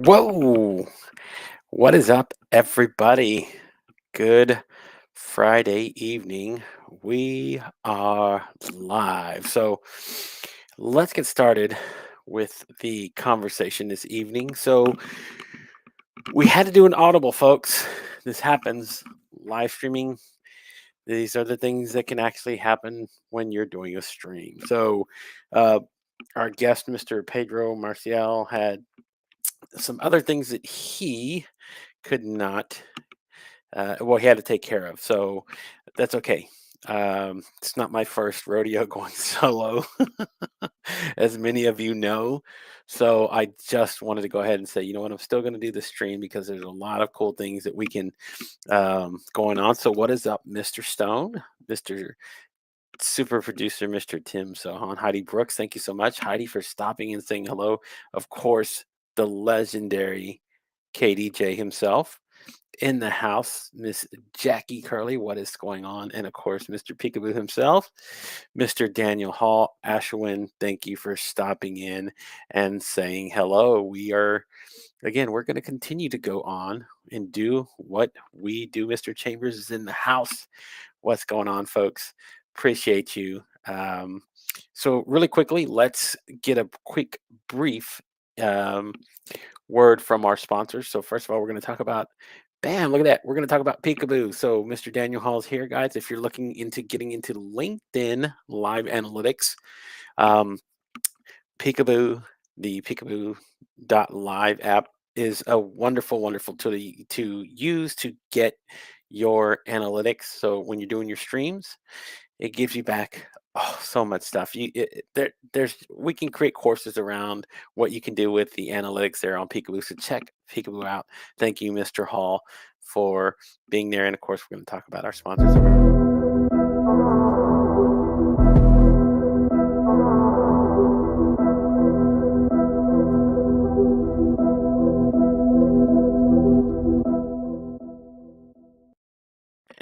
Whoa! What is up, everybody? Good Friday evening. We are live. So let's get started with the conversation this evening. So we had to do an audible, folks. This happens live streaming. These are the things that can actually happen when you're doing a stream. So, uh, our guest, Mr. Pedro Marcial, had some other things that he could not well, he had to take care of, so that's okay. It's not my first rodeo going solo, as many of you know. So I just wanted to go ahead and say, you know what, I'm still going to do the stream because there's a lot of cool things that we can going on. So what is up, Mr. Stone, Mr. Super producer, Mr. Tim Sohan, Heidi Brooks? Thank you so much, Heidi, for stopping and saying hello. Of course, the legendary KDJ himself in the house, Miss Jackie Curley. What is going on? And of course, Mr. Peekaboo himself, Mr. Daniel Hall Ashwin. Thank you for stopping in and saying hello. We're going to continue to go on and do what we do. Mr. Chambers is in the house. What's going on, folks? Appreciate you. So, really quickly, let's get a quick, brief um, word from our sponsors. So, first of all, we're going to talk about bam, look at that. We're going to talk about Peekaboo. So, Mr. Daniel Hall's here, guys. If you're looking into getting into LinkedIn live analytics, um, Peekaboo, the Peekaboo.live app is a wonderful, wonderful tool to use to get your analytics. So, when you're doing your streams, it gives you back so much stuff. There's we can create courses around what you can do with the analytics there on Peekaboo. So check Peekaboo out. Thank you, Mr. Hall, for being there. And of course, we're going to talk about our sponsors.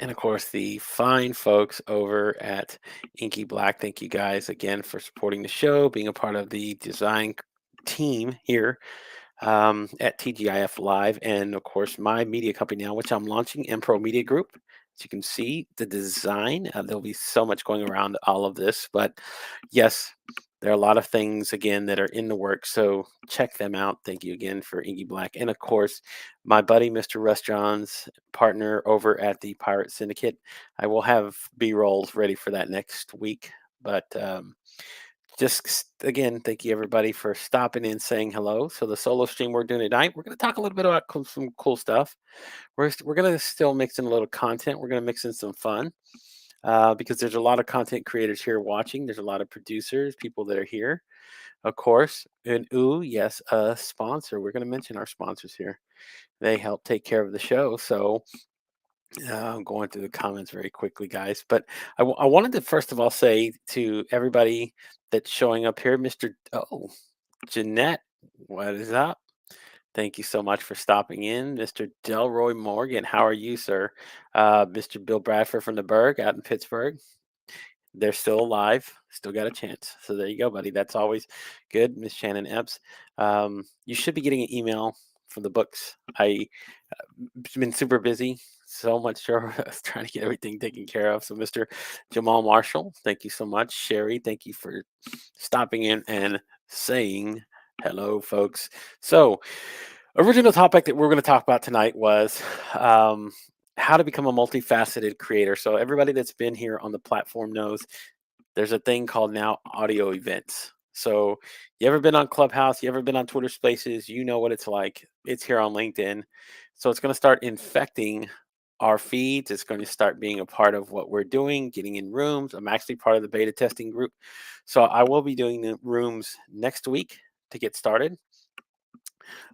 And of course, the fine folks over at Inky Black. Thank you guys again for supporting the show, being a part of the design team here at TGIF Live, and of course, my media company now, which I'm launching, Impro Media Group. As you can see, the design, there'll be so much going around all of this, but yes, there are a lot of things again that are in the works. So check them out. Thank you again for Iggy Black. And of course, my buddy, Mr. Russ Johns, partner over at the Pirate Syndicate. I will have B rolls ready for that next week. But again, thank you everybody for stopping in, saying hello. So the solo stream we're doing tonight, we're going to talk a little bit about some cool stuff. We're going to still mix in a little content. We're going to mix in some fun because there's a lot of content creators here watching. There's a lot of producers, people that are here, of course. And ooh, yes, a sponsor. We're going to mention our sponsors here. They help take care of the show. So I'm going through the comments very quickly, guys. But I wanted to first of all say to everybody that's showing up here, Mr. Oh, Jeanette, what is up? Thank you so much for stopping in, Mr. Delroy Morgan. How are you, sir? Mr. Bill Bradford from the Berg out in Pittsburgh. They're still alive, still got a chance. So there you go, buddy. That's always good, Miss Shannon Epps. You should be getting an email from the books. I been super busy, so much sure I was trying to get everything taken care of. So, Mr. Jamal Marshall, thank you so much. Sherry, thank you for stopping in and saying hello, folks. So, original topic that we're going to talk about tonight was um, how to become a multifaceted creator. So, everybody that's been here on the platform knows there's a thing called now audio events. So, you ever been on Clubhouse? You ever been on Twitter Spaces? You know what it's like. It's here on LinkedIn. So, it's going to start infecting our feeds. It's going to start being a part of what we're doing, getting in rooms. I'm actually part of the beta testing group. So, I will be doing the rooms next week to get started.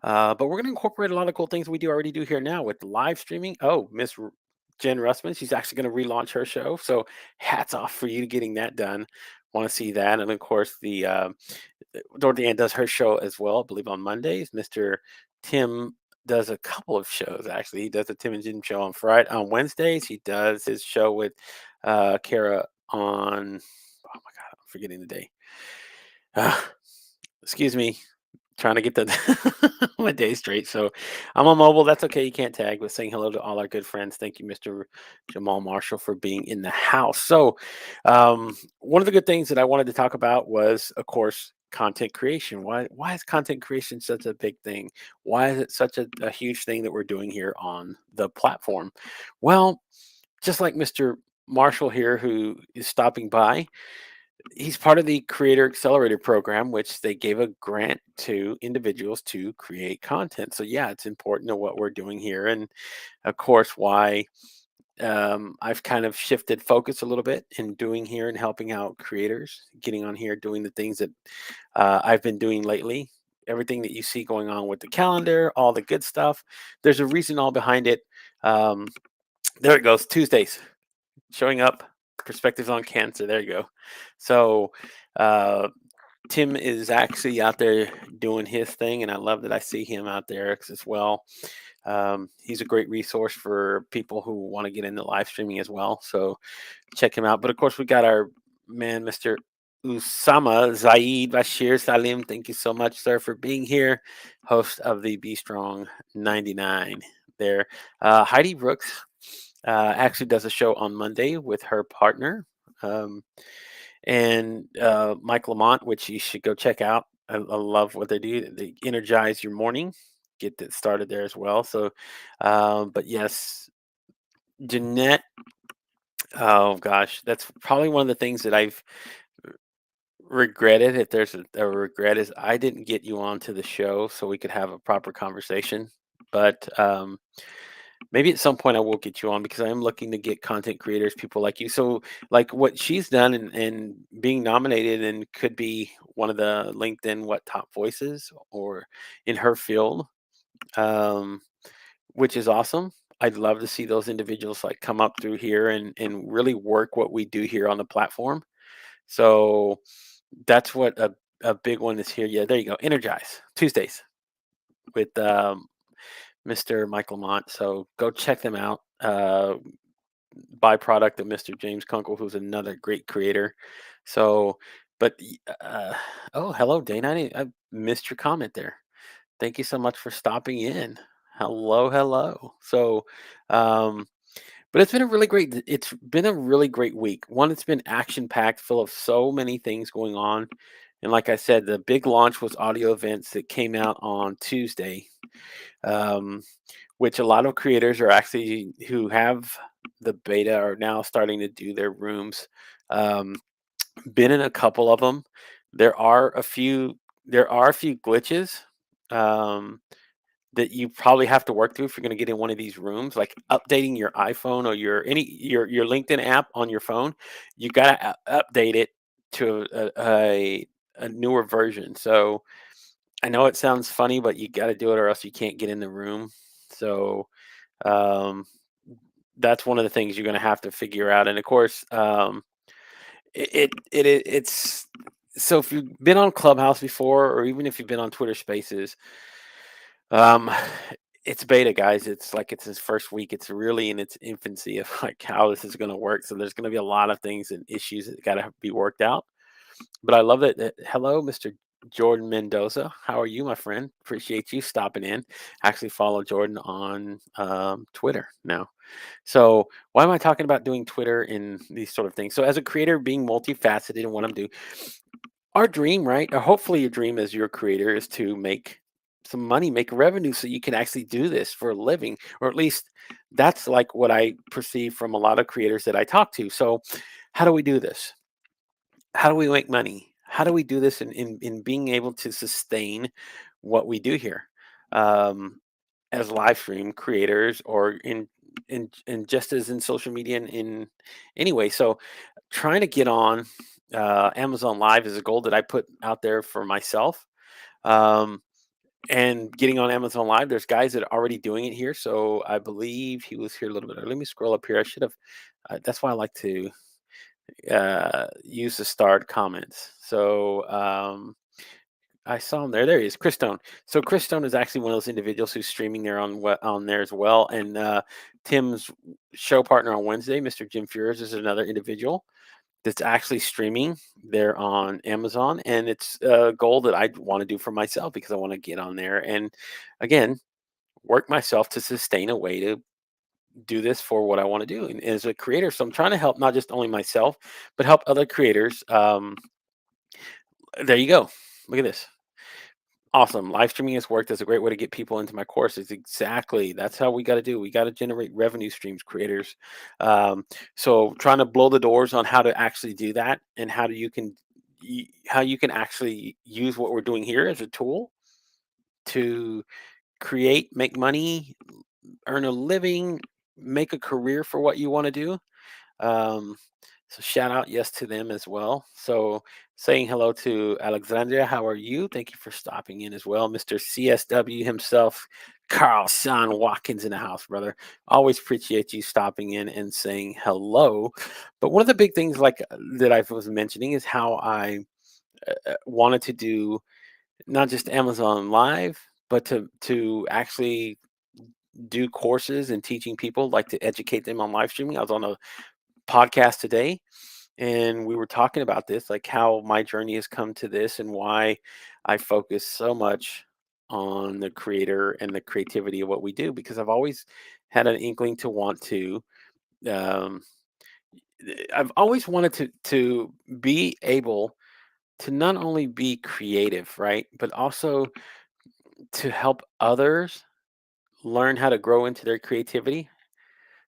But we're going to incorporate a lot of cool things we do already do here now with live streaming. Oh, Jen Russman, she's actually going to relaunch her show. So hats off for you getting that done. Want to see that. And of course, the Dorothy Ann does her show as well, I believe on Mondays. Mr. Tim does a couple of shows actually. He does the Tim and Jim show on Friday. On Wednesdays, he does his show with Kara on, oh my God, I'm forgetting the day. Uh, excuse me. Trying to get the my day straight. So I'm on mobile. That's okay. You can't tag, but saying hello to all our good friends. Thank you, Mr. Jamal Marshall, for being in the house. So one of the good things that I wanted to talk about was, of course, content creation. Why is content creation such a big thing? Why is it such a huge thing that we're doing here on the platform? Well, just like Mr. Marshall here, who is stopping by, he's part of the Creator Accelerator program, which they gave a grant to individuals to create content. So yeah, it's important to what we're doing here, and of course, why I've kind of shifted focus a little bit in doing here and helping out creators, getting on here, doing the things that I've been doing lately. Everything that you see going on with the calendar, all the good stuff. There's a reason all behind it. Um, there it goes. Tuesdays showing up. Perspectives on cancer. There you go. So uh, Tim is actually out there doing his thing, and I love that I see him out there as well. He's a great resource for people who want to get into live streaming as well. So check him out. But of course, we got our man, Mr. Usama Zaid Bashir Salim. Thank you so much, sir, for being here. Host of the Be Strong 99 there. Heidi Brooks actually does a show on Monday with her partner. Um, and Mike Lamont, which you should go check out. I love what they do. They energize your morning, get that started there as well. So, but yes, Jeanette. Oh gosh, that's probably one of the things that I've regretted. If there's a regret, is I didn't get you onto the show so we could have a proper conversation. But maybe at some point I will get you on because I am looking to get content creators, people like you. So, like what she's done and being nominated and could be one of the LinkedIn what top voices or in her field, um, which is awesome. I'd love to see those individuals like come up through here and really work what we do here on the platform. So that's what a big one is here. Yeah, there you go. Energize Tuesdays with Mr. Michael Mont. So go check them out. Byproduct of Mr. James Kunkel, who's another great creator. So, but oh, hello, Dana. I missed your comment there. Thank you so much for stopping in. Hello, hello. So, um, but it's been a really great week. One, it's been action packed, full of so many things going on. And like I said, the big launch was audio events that came out on Tuesday. Um, which a lot of creators are actually who have the beta are now starting to do their rooms. Um, been in a couple of them. There are a few. There are a few glitches um, that you probably have to work through if you're going to get in one of these rooms. Like updating your iPhone or your LinkedIn app on your phone. You got to update it to a newer version. So I know it sounds funny, but you got to do it or else you can't get in the room. So um, that's one of the things you're going to have to figure out. And of course, it's so if you've been on Clubhouse before, or even if you've been on Twitter Spaces, um, it's beta, guys. It's like it's his first week. It's really in its infancy of like how this is going to work. So there's going to be a lot of things and issues that got to be worked out. But I love that. Hello, Mr. Jordan Mendoza. How are you, my friend? Appreciate you stopping in. Actually, follow Jordan on Twitter now. So, why am I talking about doing Twitter and these sort of things? So, as a creator, being multifaceted in what I'm doing, our dream, right? Or hopefully, your dream as your creator is to make some money, make revenue, so you can actually do this for a living, or at least that's like what I perceive from a lot of creators that I talk to. So, how do we do this? How do we make money? How do we do this in being able to sustain what we do here as live stream creators or in just as in social media and in anyway. So trying to get on Amazon Live is a goal that I put out there for myself. Um, and getting on Amazon Live, there's guys that are already doing it here. So I believe he was here a little bit early. Let me scroll up here. I should have. That's why I like to use the starred comments. So I saw him there. There he is, Chris Stone. So Chris Stone is actually one of those individuals who's streaming there on there as well. And Tim's show partner on Wednesday, Mr. Jim Fures, is another individual. that's actually streaming. They're on Amazon, and it's a goal that I want to do for myself because I want to get on there and again work myself to sustain a way to do this for what I want to do and as a creator. So I'm trying to help not just only myself, but help other creators. There you go. Look at this. Awesome. Live streaming has worked as a great way to get people into my courses. Exactly. That's how we got to do. We got to generate revenue streams, creators. Um, so trying to blow the doors on how to actually do that and how you can actually use what we're doing here as a tool to create, make money, earn a living, make a career for what you want to do. Um, so shout out yes to them as well. So saying hello to Alexandria. How are you? Thank you for stopping in as well. Mr. CSW himself, Carl Sean Watkins in the house, brother. Always appreciate you stopping in and saying hello. But one of the big things that I was mentioning is how I wanted to do not just Amazon Live, but to actually do courses and teaching people like to educate them on live streaming. I was on a podcast today and we were talking about this, like how my journey has come to this and why I focus so much on the creator and the creativity of what we do because I've always had an inkling to want to um, I've always wanted to be able to not only be creative, right, but also to help others learn how to grow into their creativity.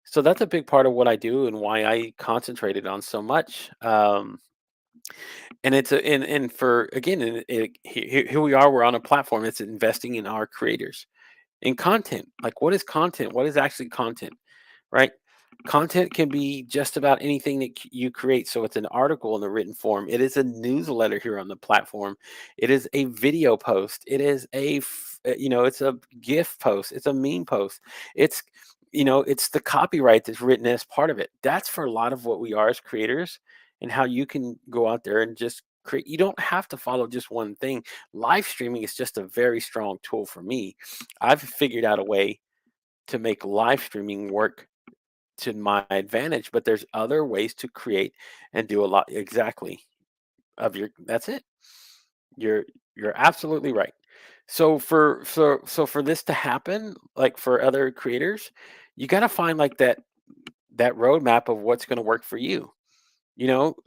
So that's a big part of what I do and why I concentrated on so much. And it's a and for again, here we are. We're on a platform. It's investing in our creators in content. Like, what is content? What is actually content? Right? Content can be just about anything that you create. So it's an article in the written form. It is a newsletter here on the platform. It is a video post. It is it's a GIF post. It's a meme post. It's it's the copyright that's written as part of it. That's for a lot of what we are as creators and how you can go out there and just create. You don't have to follow just one thing. Live streaming is just a very strong tool for me. I've figured out a way to make live streaming work to my advantage, but there's other ways to create and do a lot exactly of your that's it. You're you're absolutely right. So for this to happen, like for other creators, you got to find like that roadmap of what's going to work for you.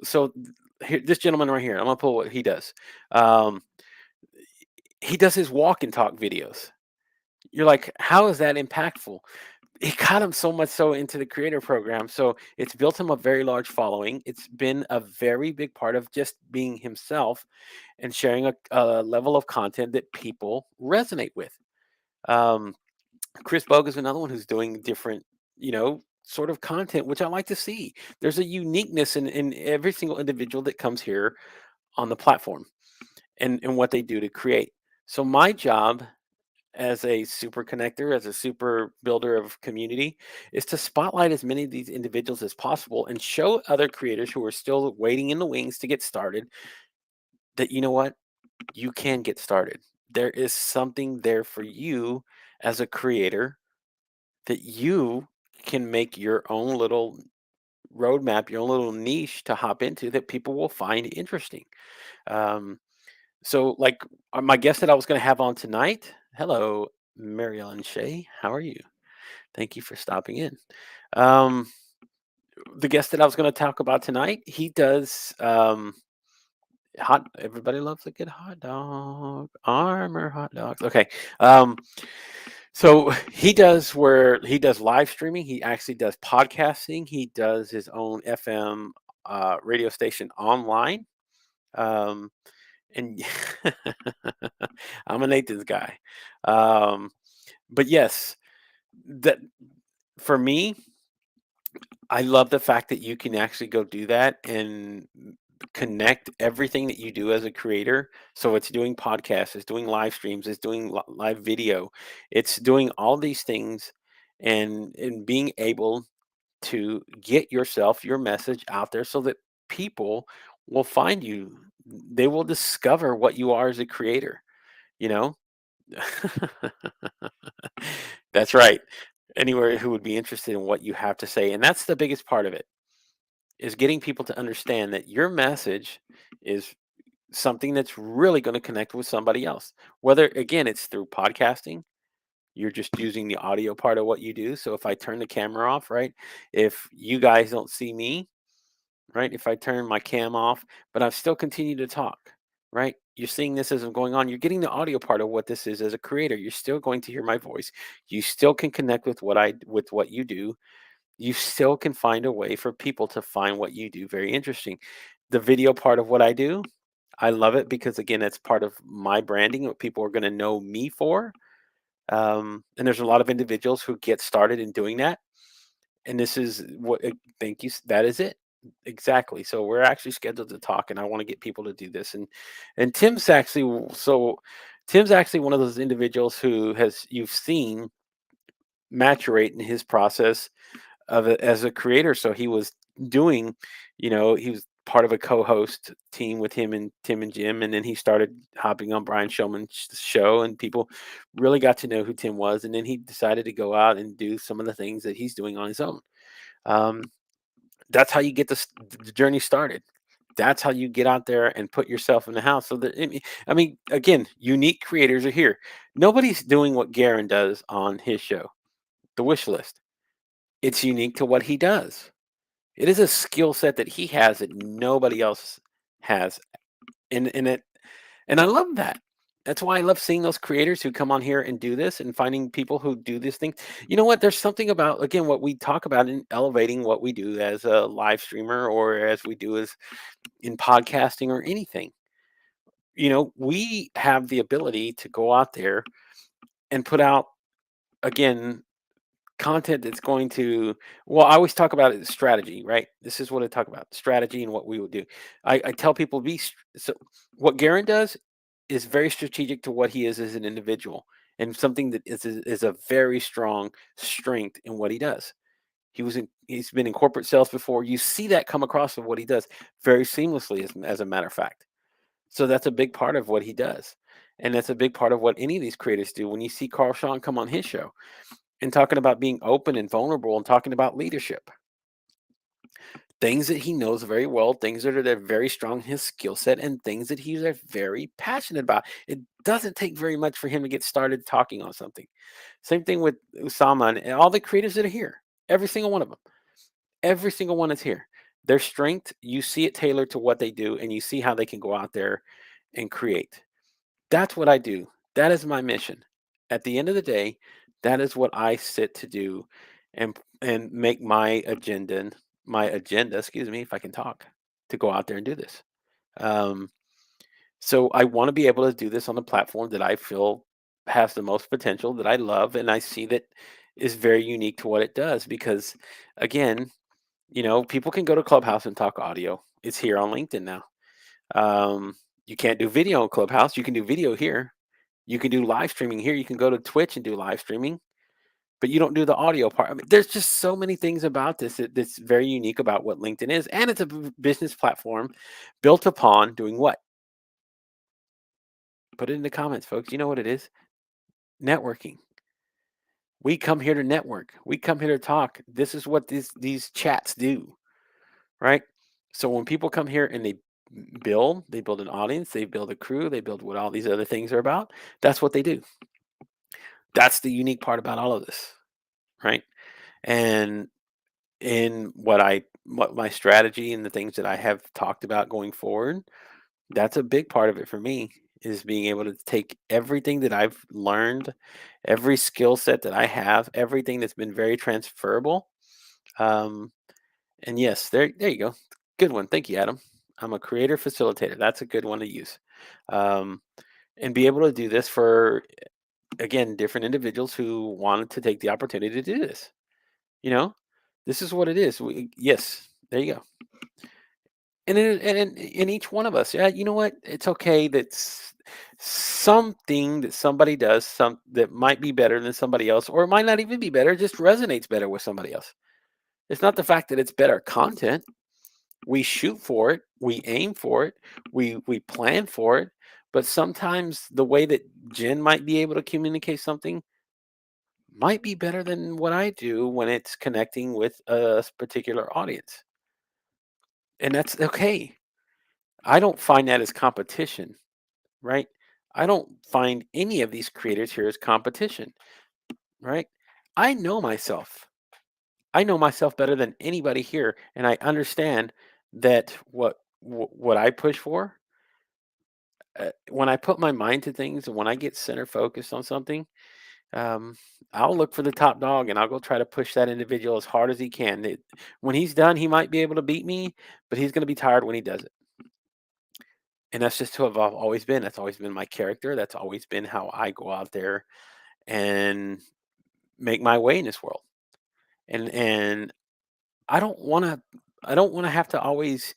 So here, this gentleman right here, I'm gonna pull what he does. Um, he does his walk and talk videos. You're like, how is that impactful? It got him so much so into the creator program. So it's built him a very large following. It's been a very big part of just being himself and sharing a level of content that people resonate with. Um, Chris Bogue is another one who's doing different, sort of content, which I like to see. There's a uniqueness in every single individual that comes here on the platform and what they do to create. So my job as a super connector, as a super builder of community, is to spotlight as many of these individuals as possible and show other creators who are still waiting in the wings to get started that you know what, you can get started. There is something there for you as a creator that you can make your own little roadmap, your own little niche to hop into that people will find interesting. Um, so, like my guest that I was going to have on tonight, hello, Mary Ellen Shea. How are you? Thank you for stopping in. Um, the guest that I was going to talk about tonight, he does hot. Everybody loves a good hot dog. Armor hot dogs. Okay. Um, so he does live streaming. He actually does podcasting. He does his own FM radio station online. Um, and I'm a Nathan's guy. Um, but yes, that for me, I love the fact that you can actually go do that and connect everything that you do as a creator. So it's doing podcasts, it's doing live streams, it's doing live video, it's doing all these things, and being able to get your message out there so that people will find you. They will discover what you are as a creator. You know. That's right. Anywhere who would be interested in what you have to say, and that's the biggest part of it is getting people to understand that your message is something that's really going to connect with somebody else. Whether, again, it's through podcasting, you're just using the audio part of what you do. So if I turn the camera off, right? If you guys don't see me, right? If I turn my cam off, but I still continue to talk, right? You're seeing this as I'm going on. You're getting the audio part of what this is as a creator. You're still going to hear my voice. You still can connect with what you do. You still can find a way for people to find what you do very interesting. The video part of what I do, I love it because again, it's part of my branding, what people are going to know me for. And there's a lot of individuals who get started in doing that. And this is what, thank you. That is it. Exactly. So we're actually scheduled to talk, and I want to get people to do this. And Tim's actually one of those individuals who has you've seen maturate in his process of it as a creator. So he was doing, he was part of a co-host team with him and Tim and Jim, and then he started hopping on Brian Showman's show, and people really got to know who Tim was. And then he decided to go out and do some of the things that he's doing on his own. Um, that's how you get the journey started. That's how you get out there and put yourself in the house. So that I mean, again, unique creators are here. Nobody's doing what Garen does on his show, The Wish List. It's unique to what he does. It is a skill set that he has that nobody else has. And I love that. That's why I love seeing those creators who come on here and do this and finding people who do this thing. You know what? There's something about, again, what we talk about in elevating what we do as a live streamer or as we do as in podcasting or anything. We have the ability to go out there and put out, again, content that's going to, well, I always talk about it as strategy, right? This is what I talk about, strategy and what we will do. I tell people so what Garen does is very strategic to what he is as an individual, and something that is a very strong strength in what he does. He's been in corporate sales before. You see that come across of what he does very seamlessly, as a matter of fact. So that's a big part of what he does. And that's a big part of what any of these creators do. When you see Carl Sean come on his show, and talking about being open and vulnerable and talking about leadership, things that he knows very well, things that are very strong in his skill set, and things that he's very passionate about. It doesn't take very much for him to get started talking on something. Same thing with Usama and all the creators that are here. Every single one of them. Every single one is here. Their strength, you see it tailored to what they do, and you see how they can go out there and create. That's what I do. That is my mission. At the end of the day, that is what I sit to do and make my agenda, excuse me, if I can talk, to go out there and do this. Um, so I want to be able to do this on the platform that I feel has the most potential, that I love, and I see that is very unique to what it does. Because again, people can go to Clubhouse and talk audio. It's here on LinkedIn now. Um, you can't do video on Clubhouse. You can do video here. You can do live streaming here. You can go to Twitch and do live streaming, but you don't do the audio part. I mean, there's just so many things about this that's very unique about what LinkedIn is. And it's a business platform built upon doing what? Put it in the comments, folks. You know what it is? Networking. We come here to network. We come here to talk. This is what these chats do, right? So when people come here and they build an audience, they build a crew, they build what all these other things are about. That's what they do. That's the unique part about all of this, right? And in what my strategy and the things that I have talked about going forward, that's a big part of it for me, is being able to take everything that I've learned, every skill set that I have, everything that's been very transferable. Um, and yes, there you go. Good one. Thank you, Adam. I'm a creator facilitator. That's a good one to use. Um, and be able to do this for, again, different individuals who wanted to take the opportunity to do this. You know, this is what it is. Yes, there you go. And in each one of us, yeah, you know what? It's okay that something that somebody does, some that might be better than somebody else, or it might not even be better, it just resonates better with somebody else. It's not the fact that it's better content. We shoot for it, we aim for it, we plan for it, but sometimes the way that Jen might be able to communicate something might be better than what I do when it's connecting with a particular audience. and that's okay. I don't find that as competition, right? I don't find any of these creators here as competition, right? I know myself. I know myself better than anybody here, and I understand that what I push for, when I put my mind to things and when I get center focused on something, um, I'll look for the top dog and I'll go try to push that individual as hard as he can. When he's done, he might be able to beat me, but he's going to be tired when he does it. And that's just who I've always been. That's always been my character. That's always been how I go out there and make my way in this world. And I don't want to I don't want to have to always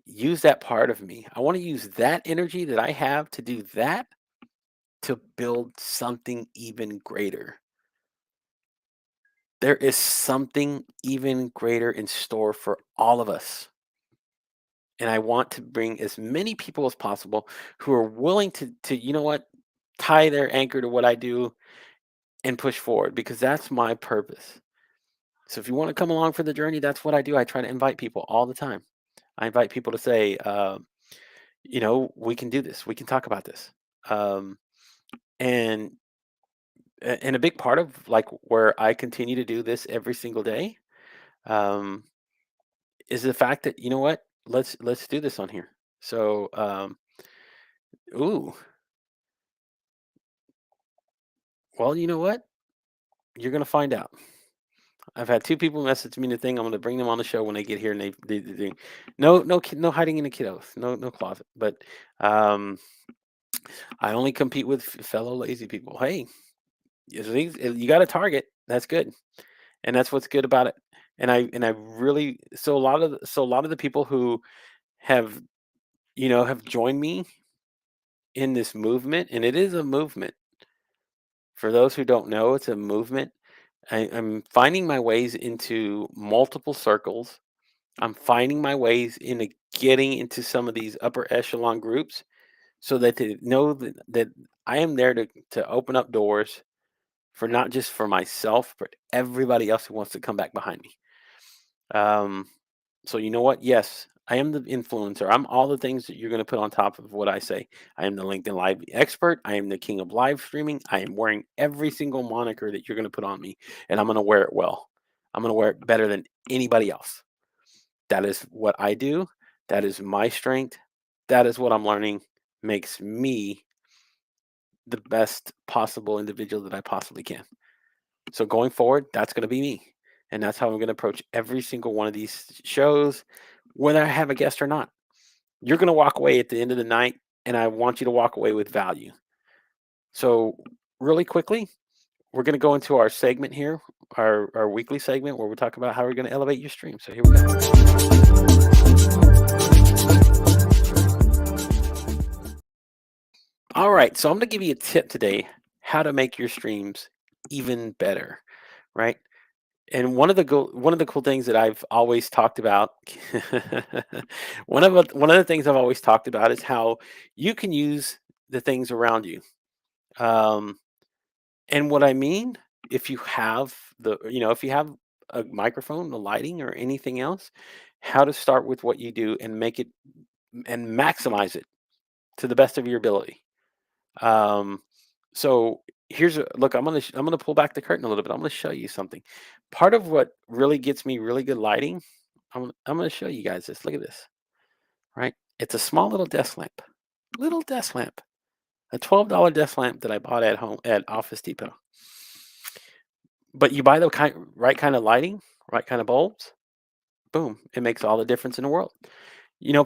use that part of me. I want to use that energy that I have to do that to build something even greater. There is something even greater in store for all of us. And I want to bring as many people as possible who are willing to you know what, tie their anchor to what I do and push forward because that's my purpose. So if you want to come along for the journey, that's what I do. I try to invite people all the time. I invite people to say, we can do this. We can talk about this. Um, and and a big part of like where I continue to do this every single day, um, is the fact that you know what? Let's do this on here. So, ooh, well, you know what? You're gonna find out. I've had two people message me the thing. I'm gonna bring them on the show when they get here, and they no hiding in the kiddos, no closet. But um, I only compete with fellow lazy people. Hey, if you got a target. That's good, and that's what's good about it. And I really so a lot of the people who have have joined me in this movement, and it is a movement. For those who don't know, it's a movement. I'm finding my ways into multiple circles. I'm finding my ways into getting into some of these upper echelon groups so that they know that I am there to open up doors for not just for myself, but everybody else who wants to come back behind me. Um, so you know what? Yes, I am the influencer. I'm all the things that you're going to put on top of what I say. I am the LinkedIn Live expert. I am the king of live streaming. I am wearing every single moniker that you're going to put on me, and I'm going to wear it well. I'm going to wear it better than anybody else. That is what I do. That is my strength. That is what I'm learning makes me the best possible individual that I possibly can. So going forward, that's going to be me. And that's how I'm going to approach every single one of these shows, whether I have a guest or not. You're going to walk away at the end of the night, and I want you to walk away with value. So, really quickly, we're going to go into our segment here, our weekly segment where we talk about how we're going to elevate your stream. So, here we go. All right. So, I'm going to give you a tip today how to make your streams even better, right? And one of the cool things that I've always talked about, one of the things I've always talked about is how you can use the things around you. Um, and what I mean, if you have if you have a microphone, the lighting, or anything else, how to start with what you do and make it and maximize it to the best of your ability. Um, so here's a look. I'm gonna pull back the curtain a little bit. I'm gonna show you something. Part of what really gets me really good lighting. I'm gonna show you guys this. Look at this. Right? It's a small little desk lamp, a $12 desk lamp that I bought at home at Office Depot. But you buy the right kind of lighting, right kind of bulbs. Boom! It makes all the difference in the world.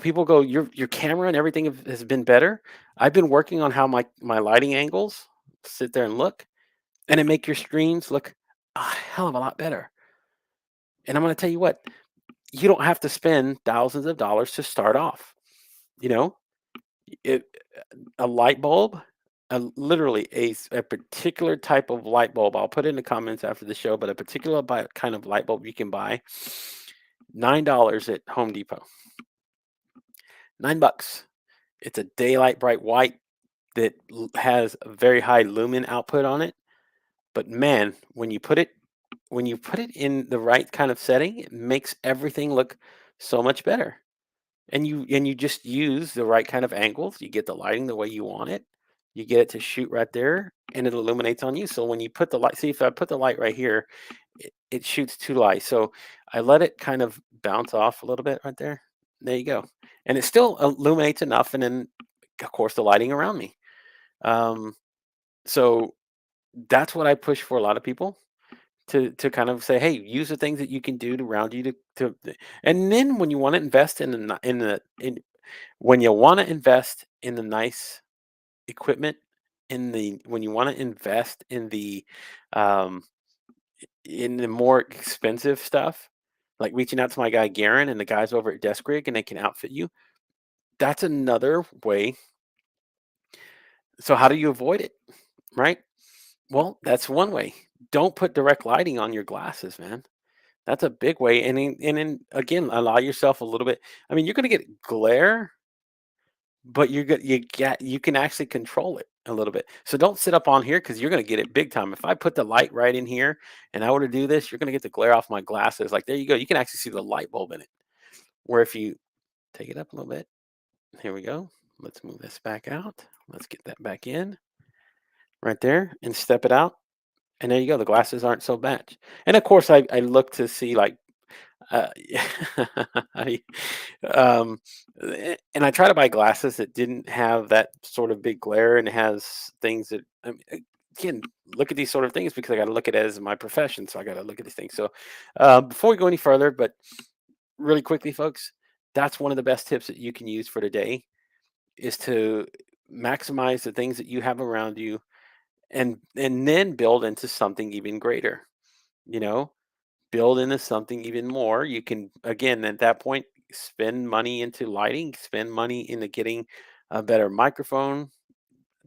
People go, your camera and everything has been better. I've been working on how my lighting angles sit there and look and it make your streams look a hell of a lot better. And I'm going to tell you what, you don't have to spend thousands of dollars to start off. You know, it, a light bulb, literally a particular type of light bulb. I'll put it in the comments after the show, but a particular kind of light bulb you can buy $9 at Home Depot. $9. It's a daylight bright white that has a very high lumen output on it. But man, when you put it in the right kind of setting, it makes everything look so much better. and you just use the right kind of angles. You get the lighting the way you want it. You get it to shoot right there, and it illuminates on you. So when you put the light, see if I put the light right here, it shoots 2 lights. So I let it kind of bounce off a little bit right there. There you go, and it still illuminates enough, and then of course the lighting around me. Um, so that's what I push for a lot of people to kind of say, hey, use the things that you can do to around you and then when you want to invest in in when you want to invest in the nice equipment, when you want to invest um in the more expensive stuff, like reaching out to my guy Garen and the guys over at Desk Rig, and they can outfit you. That's another way. So how do you avoid it, right? Well, that's one way. Don't put direct lighting on your glasses, man. That's a big way. And then again, allow yourself a little bit. I mean, you're going to get glare, but you can actually control it a little bit. So don't sit up on here because you're going to get it big time. If I put the light right in here and I were to do this, you're going to get the glare off my glasses. Like there you go. You can actually see the light bulb in it. Where if you take it up a little bit, here we go. Let's move this back out. Let's get that back in right there and step it out. And there you go. The glasses aren't so bad. And of course, I look to see like Uh, I, and I try to buy glasses that didn't have that sort of big glare and has things that again look at these sort of things because I got to look at it as my profession, so I got to look at these things. So before we go any further, but really quickly, folks, that's one of the best tips that you can use for today is to maximize the things that you have around you and then build into something even greater. You know, build into something even more. You can, again, at that point, spend money into lighting, spend money into getting a better microphone,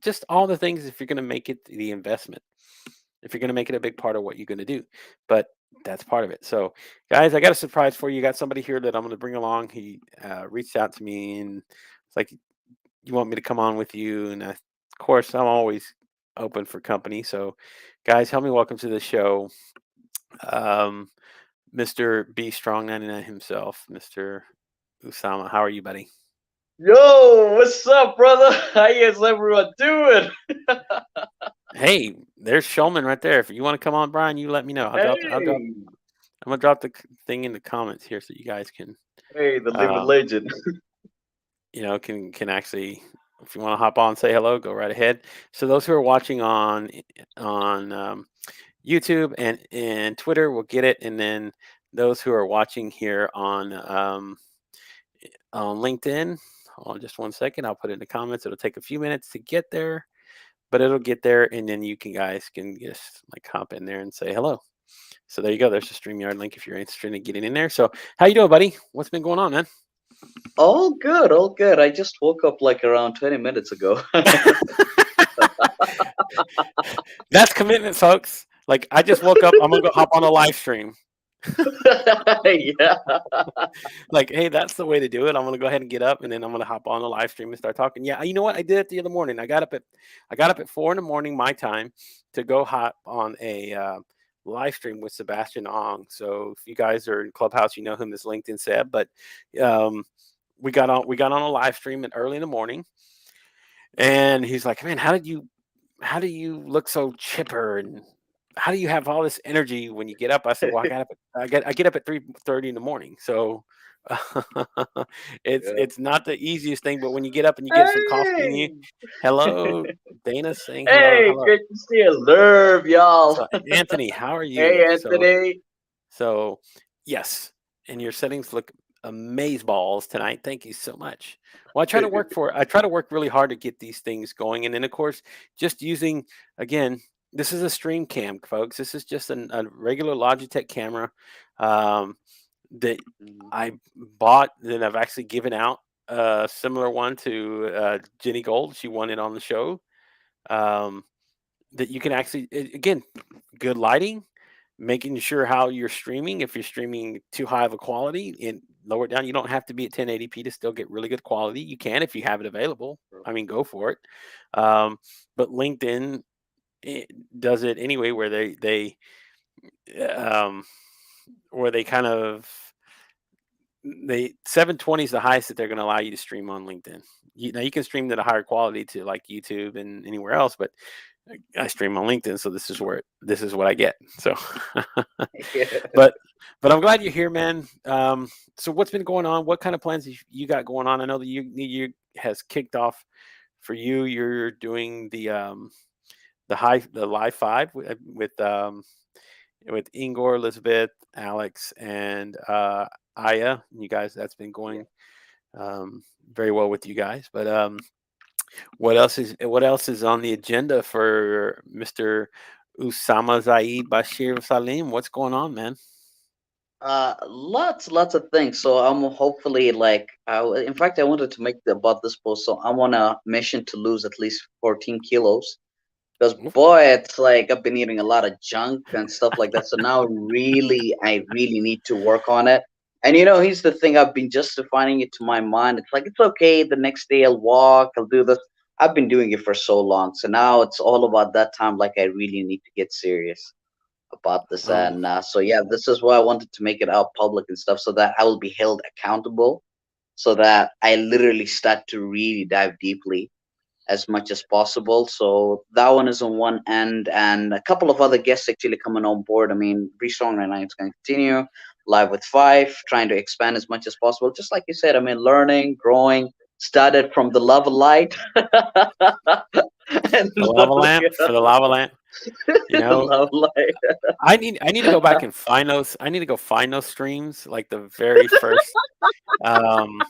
just all the things if you're going to make it the investment, if you're going to make it a big part of what you're going to do. But that's part of it. So, guys, I got a surprise for you. Got somebody here that I'm going to bring along. He reached out to me and it's like, you want me to come on with you? And of course, I'm always open for company. So, guys, help me welcome to the show. Um, Mr. B Strong 99 himself, Mr. Usama. How are you, buddy? Yo, what's up, brother? How is everyone doing? Hey, there's Showman right there. If you want to come on, Brian, you let me know. Hey, I'm gonna drop the thing in the comments here so you guys can, hey, the living um, legend. can actually, if you want to hop on, say hello, go right ahead. So those who are watching on YouTube and Twitter will get it, and then those who are watching here on LinkedIn. Hold on just one second. I'll put it in the comments. It'll take a few minutes to get there, but it'll get there, and then you guys can just like hop in there and say hello. So there you go. There's the StreamYard link if you're interested in getting in there. So how you doing, buddy? What's been going on, man? All good, all good. I just woke up like around 20 minutes ago. That's commitment, folks. Like I just woke up. I'm gonna go hop on a live stream. Yeah. Like, hey, that's the way to do it. I'm gonna go ahead and get up, and then I'm gonna hop on the live stream and start talking. Yeah, you know what? I did it the other morning. I got up at 4 in the morning my time to go hop on a live stream with Sebastian Ong. So if you guys are in Clubhouse, you know whom this LinkedIn said. But um, we got on a live stream at early in the morning, and he's like, "Man, how do you look so chipper and how do you have all this energy when you get up?" I said, "Well, I get up at 3:30 in the morning, so it's Yeah. it's not the easiest thing. But when you get up and you get some coffee in you, Hey, hello, Dana saying hello, hey, hello. good to see you. Love y'all. So Anthony, how are you? Hey, So Anthony. so, yes, and your settings look amaze balls tonight. Thank you so much. Well, I try to work really hard to get these things going, and then of course, just using again. This is a stream cam, folks. This is just a regular Logitech camera that Mhm. I bought. That I've actually given out a similar one to Jenny Gold. She won it on the show. Um, that you can actually again, good lighting, making sure how you're streaming. If you're streaming too high of a quality and lower it down, you don't have to be at 1080p to still get really good quality. You can if you have it available. I mean, go for it. Um, but LinkedIn it does it anyway, um, where they kind of the 720 is the highest that they're going to allow you to stream on LinkedIn. Now you can stream at a higher quality to like YouTube and anywhere else, but I stream on LinkedIn, so this is what I get. So, Yeah. but I'm glad you're here, man. So what's been going on? What kind of plans you got going on? I know that you has kicked off for you. You're doing the live five with Ingor, Elizabeth, Alex, and Aya. You guys, that's been Yeah. going very well with you guys. But what else is on the agenda for Mr. Usama Zaid Bashir Salim? What's going on, man? Lots of things. So I'm hopefully like, in fact, I wanted to make about this post. So I'm on a mission to lose at least 14 kilos. Because Oof. boy, it's like I've been eating a lot of junk and stuff like that. So now I really need to work on it. And here's the thing: I've been just defining it to my mind. It's like it's okay. The next day I'll walk. I'll do this. I've been doing it for so long. So now it's all about that time. Like I really need to get serious about this. Oh, And so yeah, this is why I wanted to make it out public and stuff, so that I will be held accountable. So that I literally start to really dive deeply as much as possible. So that one is on one end, and a couple of other guests actually coming on board. I mean, Restrong right now it's going to continue live with five, trying to expand as much as possible. Just like you said, I mean, learning, growing. Started from the love of light, and the so lava lamp yeah, for the lava lamp. You know, love light. I need to go back and find those. I need to go find those streams, like the very first. Um,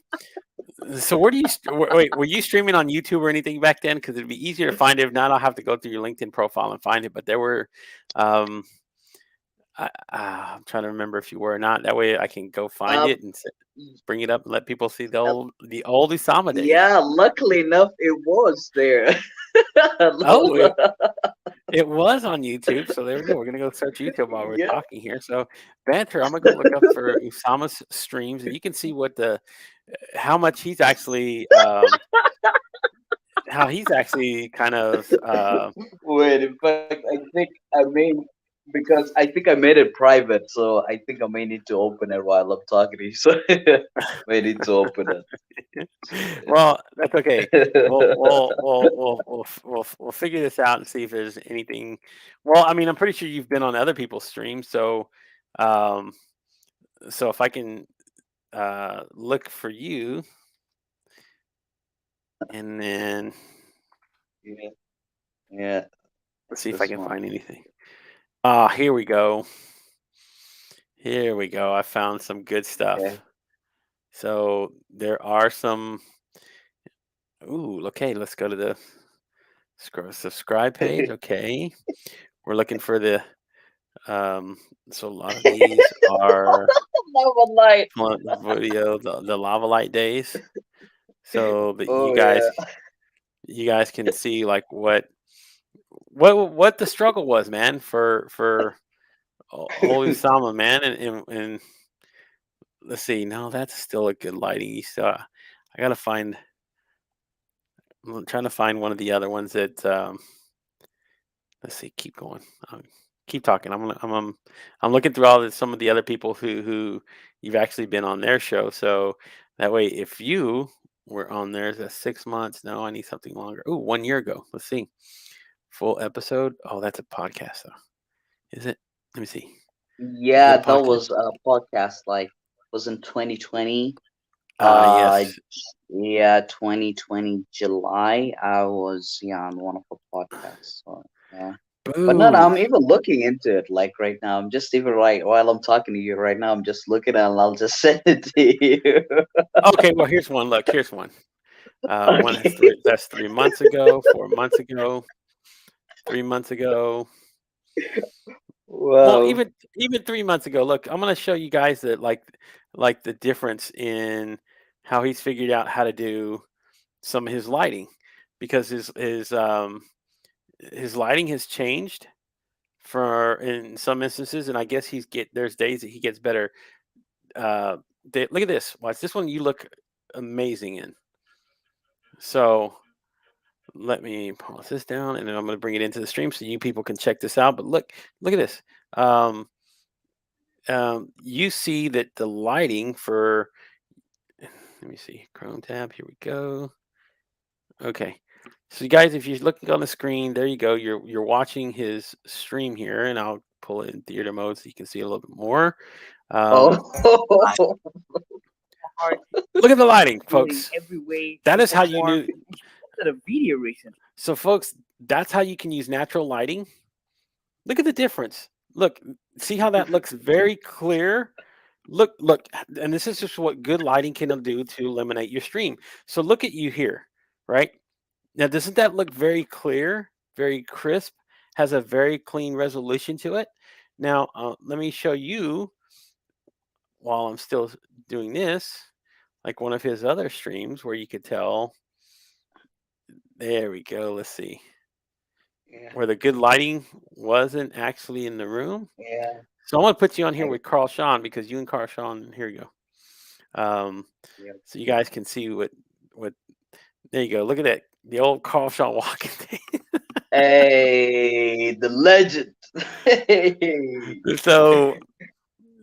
so where do you wait? Were you streaming on YouTube or anything back then? Because it'd be easier to find it. If not, I'll have to go through your LinkedIn profile and find it. But there were, um, I'm trying to remember if you were or not. That way, I can go find Um, it and bring it up and let people see the old Usama days. yeah, luckily enough, it was there. Oh, it was on YouTube. So there we go. We're gonna go search YouTube while we're Yeah. talking here. So Banter, I'm gonna go look up for Usama's streams, and you can see what the how much he's actually how he's actually kind of Wait, in fact, I think I may because I think I made it private, so I think I may need to open it while I'm talking to you. So may need to open it. So well, that's okay. We'll yeah. we'll we'll we'll we'll we'll figure this out and see if there's anything. Well, I mean, I'm pretty sure you've been on other people's streams, um, so if I can look for you, and then Yeah, yeah, let's it's see if I this can one. find anything. Ah, here we go. Here we go. I found some good Okay. stuff. So there are some. Ooh, okay. Let's go to the subscribe page. Okay, we're looking for the. Um, so a lot of these are Love a light. the lava light days. So that you Oh guys yeah. you guys can see like what the struggle was, man, for old Usama, man, and let's see. No, that's still a good lighting. You still, I gotta find. I'm trying to find one of the other ones that. Let's see. Keep going. Keep talking. I'm looking through some of the other people who you've actually been on their show. So that way, if you were on there, that's 6 months. No, I need something longer. Ooh, 1 year ago. Let's see. Full episode. Oh, that's a podcast though. Is it? Let me see. Is it Yeah, a that podcast? was a podcast. Like, was in 2020. Ah, yes. Uh, yeah, 2020 July. I was on one of the podcasts. So yeah. But no, Boom. I'm even looking into it. Like right now, I'm just even right while I'm talking to you right now. I'm just looking at, it and I'll just send it to you. Okay, well, here's one. Look, here's one. One has Okay. three. That's 3 months ago. 4 months ago. 3 months ago. Well, Wow. even 3 months ago. Look, I'm gonna show you guys that like the difference in how he's figured out how to do some of his lighting because his lighting has changed for in some instances, and I guess there's days that he gets better. Look at this. Watch this one. You look amazing in. So let me pause this down, and then I'm going to bring it into the stream so you people can check this out. But look at this. Um, you see that the lighting for, let me see, Chrome tab, here we go. Okay. So you guys, if you're looking on the screen, there you go. You're watching his stream here, and I'll pull it in theater mode so you can see a little bit more. Um, Oh, Hard Look at the lighting, doing folks. every way That to is how you perform. knew. He posted a video recently. So, folks, that's how you can use natural lighting. Look at the difference. Look, see how that looks very clear. Look, and this is just what good lighting can do to eliminate your stream. So look at you here, right? Now, doesn't that look very clear, very crisp, has a very clean resolution to it? Now, let me show you while I'm still doing this, like one of his other streams where you could tell. There we go. Let's see. yeah, Where the good lighting wasn't actually in the room. yeah, So I want to put you on here I, with Carl Sean because you and Carl Sean, here you go. yeah. So you guys can see what there you go. Look at that. The old Carl Sean walking thing. Hey, the legend. Hey.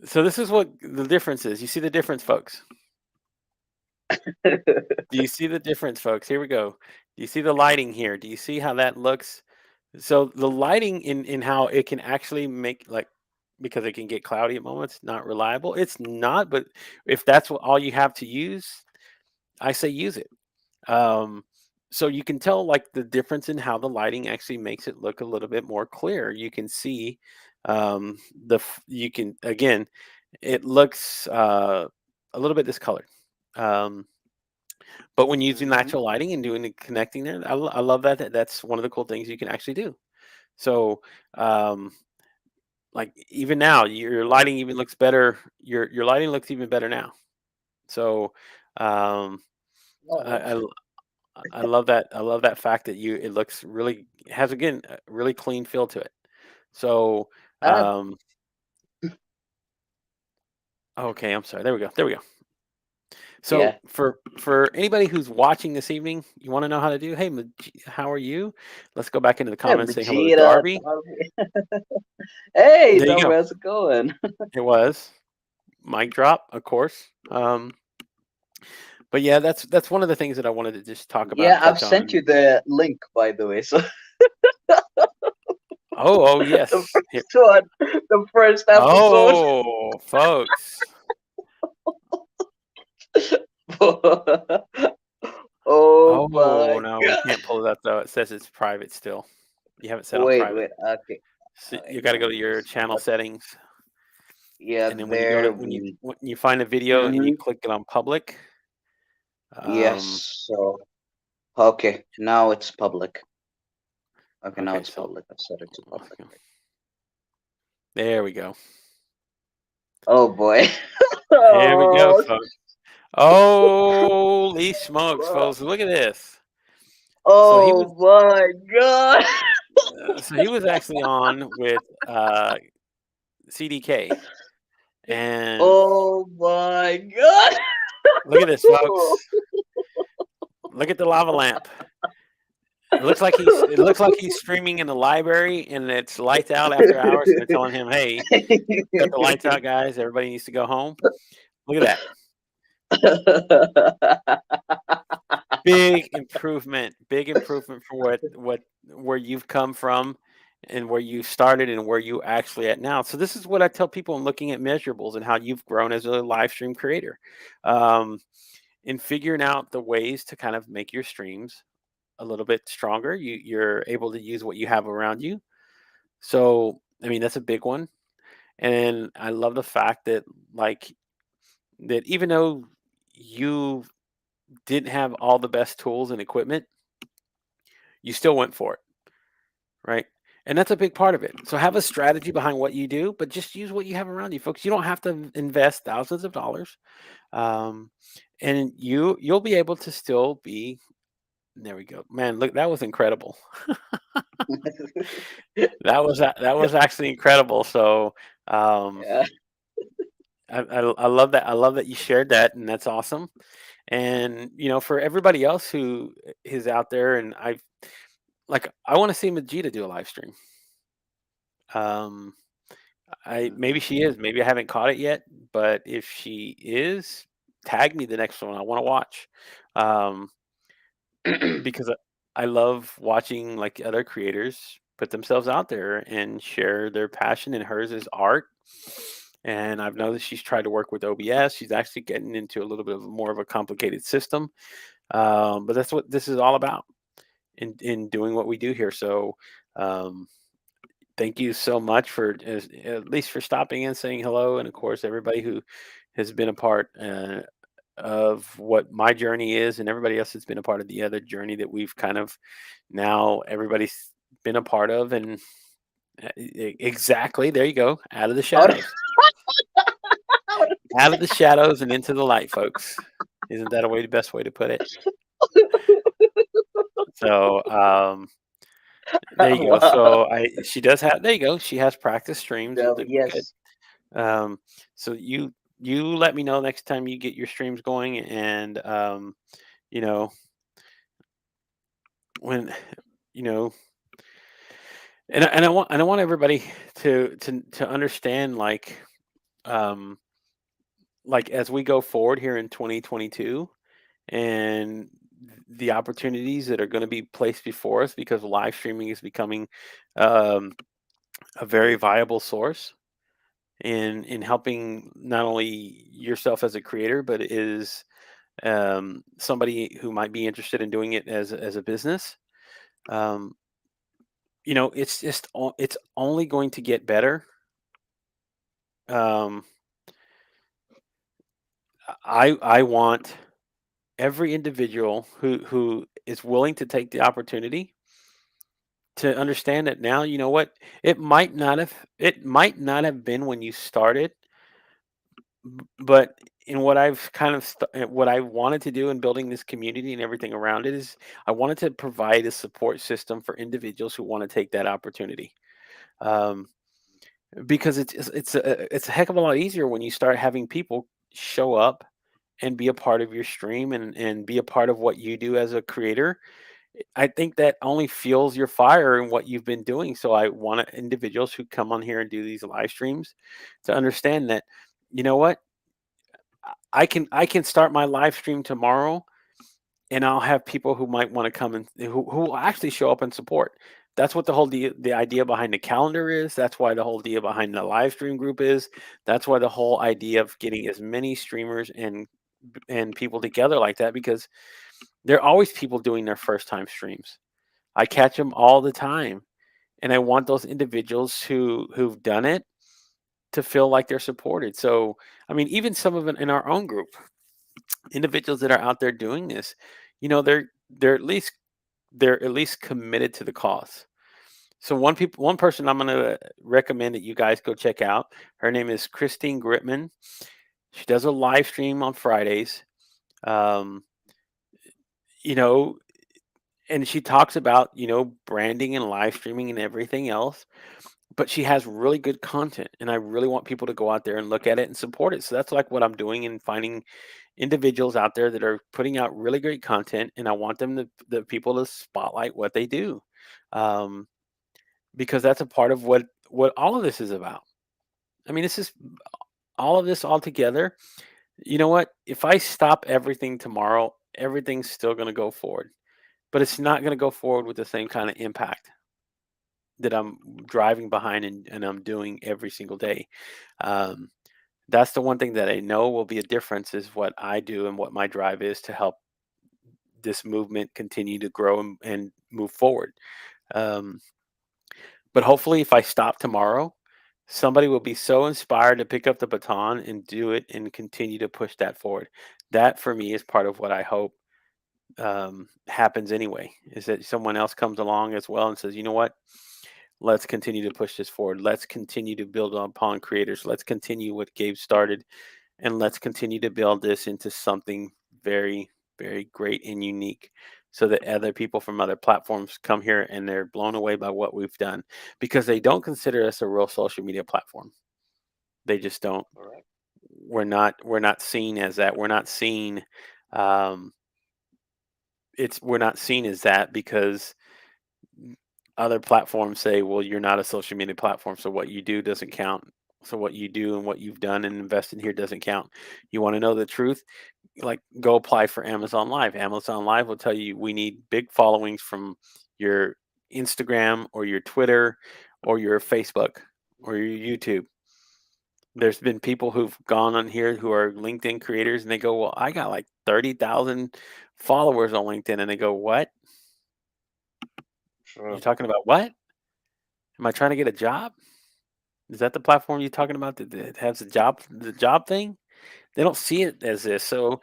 So this is what the difference is. You see the difference, folks? Do you see the difference, folks? Here we go. Do you see the lighting here? Do you see how that looks? So the lighting in how it can actually make like because it can get cloudy at moments, not reliable. It's not, but if that's what all you have to use, I say use it. Um, so you can tell like the difference in how the lighting actually makes it look a little bit more clear. You can see you can again, it looks a little bit discolored. Um, but when using Mhm. natural lighting and doing the connecting there, I love that. That's one of the cool things you can actually do. So, um, like even now, your lighting even looks better. Your lighting looks even better now. So, um, Oh, I, I I love that. I love that fact that you it looks really has again a really clean feel to it. So, uh, um, okay, I'm sorry. There we go. There we go. So yeah. for anybody who's watching this evening, you want to know how to do. Hey, how are you? Let's go back into the Hey, comments saying hello to Vegeta, Darby. Tommy. Hey, There you Tommy, go. how's it going? It was mic drop, of course. But yeah, that's one of the things that I wanted to just talk about, Yeah, I've touch sent on. you the link, by the way. So Oh the yes. Here. first one, the first episode. Oh, folks. Oh Oh my no, we god. can't pull it up though. It says it's private still. You have it set on Wait, private. wait. Okay. So Wait, you got to let go to me your see. channel Okay. settings, Yeah, and then there when you find a video and you mm-hmm. click it on public, um, Yes. So okay, now it's public. Okay, now okay, it's so public. I've set it to public. there we go. Oh boy. Here we go, Oh, folks. Holy smokes, folks! Look at this. So he was oh my god. he was actually on with CDK, and Oh my god. look at this, folks. Look at the lava lamp. It looks like he's streaming in the library and it's lights out after hours and they're telling him, "Hey, cut the lights out, guys. Everybody needs to go home." Look at that. Big improvement for what where you've come from and where you started and where you actually at now. So this is what I tell people in looking at measurables and how you've grown as a live stream creator. Um, in figuring out the ways to kind of make your streams a little bit stronger, you're able to use what you have around you. So, I mean, that's a big one. And I love the fact that like that even though you didn't have all the best tools and equipment, you still went for it, right? And that's a big part of it. So have a strategy behind what you do, but just use what you have around you, folks. You don't have to invest thousands of dollars, um, and you'll be able to still be. There we go, man. Look, that was incredible. That was actually incredible. So um, Yeah. I love that. I love that you shared that, and that's awesome. And for everybody else who is out there, and I want to see Majida do a live stream. Um, I maybe she is. Maybe I haven't caught it yet, but if she is, tag me the next one. I want to watch. Um, because I love watching like other creators put themselves out there and share their passion, and hers is art. And I've noticed she's tried to work with OBS. She's actually getting into a little bit of more of a complicated system. But that's what this is all about in doing what we do here. So um, thank you so much for at least for stopping in, saying hello, and of course everybody who has been a part of what my journey is, and everybody else has been a part of the other journey that we've kind of now everybody's been a part of. And exactly, there you go, out of the Out- shadows, out of the shadows and into the light, folks. Isn't that a way the best way to put it? So there you go. wow. So I she does have there you go. She has practice streams. So, Good. yes. Um, so you let me know next time you get your streams going, and you know when you know, and I want everybody to understand um like as we go forward here in 2022 and the opportunities that are going to be placed before us, because live streaming is becoming um, a very viable source in helping not only yourself as a creator, but is somebody who might be interested in doing it as a business. Um, it's just it's only going to get better. Um, I want every individual who is willing to take the opportunity to understand that now, you know what, it might not have been when you started, but in what I've what I wanted to do in building this community and everything around it is I wanted to provide a support system for individuals who want to take that opportunity. Um, because it's a heck of a lot easier when you start having people show up and be a part of your stream and be a part of what you do as a creator. I think that only fuels your fire in what you've been doing. So I want individuals who come on here and do these live streams to understand that, you know what, I can start my live stream tomorrow, and I'll have people who might want to come and who will actually show up and support. That's what the idea behind the calendar is. That's why the whole idea behind the live stream group is. That's why the whole idea of getting as many streamers and people together like that, because there are always people doing their first time streams. I catch them all the time, and I want those individuals who've done it to feel like they're supported. So, I mean, even some of it in our own group, individuals that are out there doing this, they're at least committed to the cause. So one person I'm going to recommend that you guys go check out. Her name is Christine Gritman. She does a live stream on Fridays. Um, you know, and she talks about branding and live streaming and everything else, but she has really good content, and I really want people to go out there and look at it and support it. So that's like what I'm doing, and finding individuals out there that are putting out really great content, and I want them the people to spotlight what they do, um, because that's a part of what all of this is about. I mean, this is all of this all together. You know what? If I stop everything tomorrow, everything's still going to go forward, but it's not going to go forward with the same kind of impact that I'm driving behind and I'm doing every single day. Um, that's the one thing that I know will be a difference, is what I do and what my drive is to help this movement continue to grow and move forward. Um, but hopefully, if I stop tomorrow, somebody will be so inspired to pick up the baton and do it and continue to push that forward. That for me is part of what I hope happens anyway, is that someone else comes along as well and says, you know what, let's continue to push this forward. Let's continue to build upon creators. Let's continue what Gabe started, and let's continue to build this into something very, very great and unique, so that other people from other platforms come here and they're blown away by what we've done, because they don't consider us a real social media platform. They just don't. Correct. We're not seen as that. Um we're not seen as that because other platforms say, well, you're not a social media platform, so what you do doesn't count. So what you do and what you've done and invested here doesn't count. You want to know the truth? Like, go apply for Amazon Live. Amazon Live will tell you we need big followings from your Instagram or your Twitter or your Facebook or your YouTube. There's been people who've gone on here who are LinkedIn creators and they go, "Well, I got like 30,000 followers on LinkedIn." And they go, "What? You're True. talking about what? Am I trying to get a job? Is that the platform you're talking about that has the job thing?" They don't see it as this. So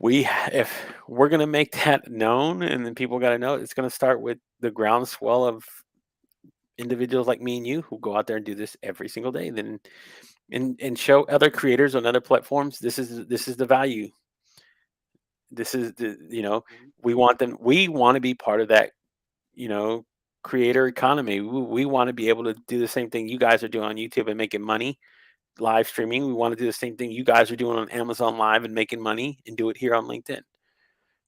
if we're gonna make that known, and then people got to know, it's gonna start with the groundswell of individuals like me and you who go out there and do this every single day. Then and show other creators on other platforms this is the value. This is the we want them. We want to be part of that. You know, creator economy. We want to be able to do the same thing you guys are doing on YouTube and making money live streaming. We want to do the same thing you guys are doing on Amazon Live and making money, and do it here on LinkedIn.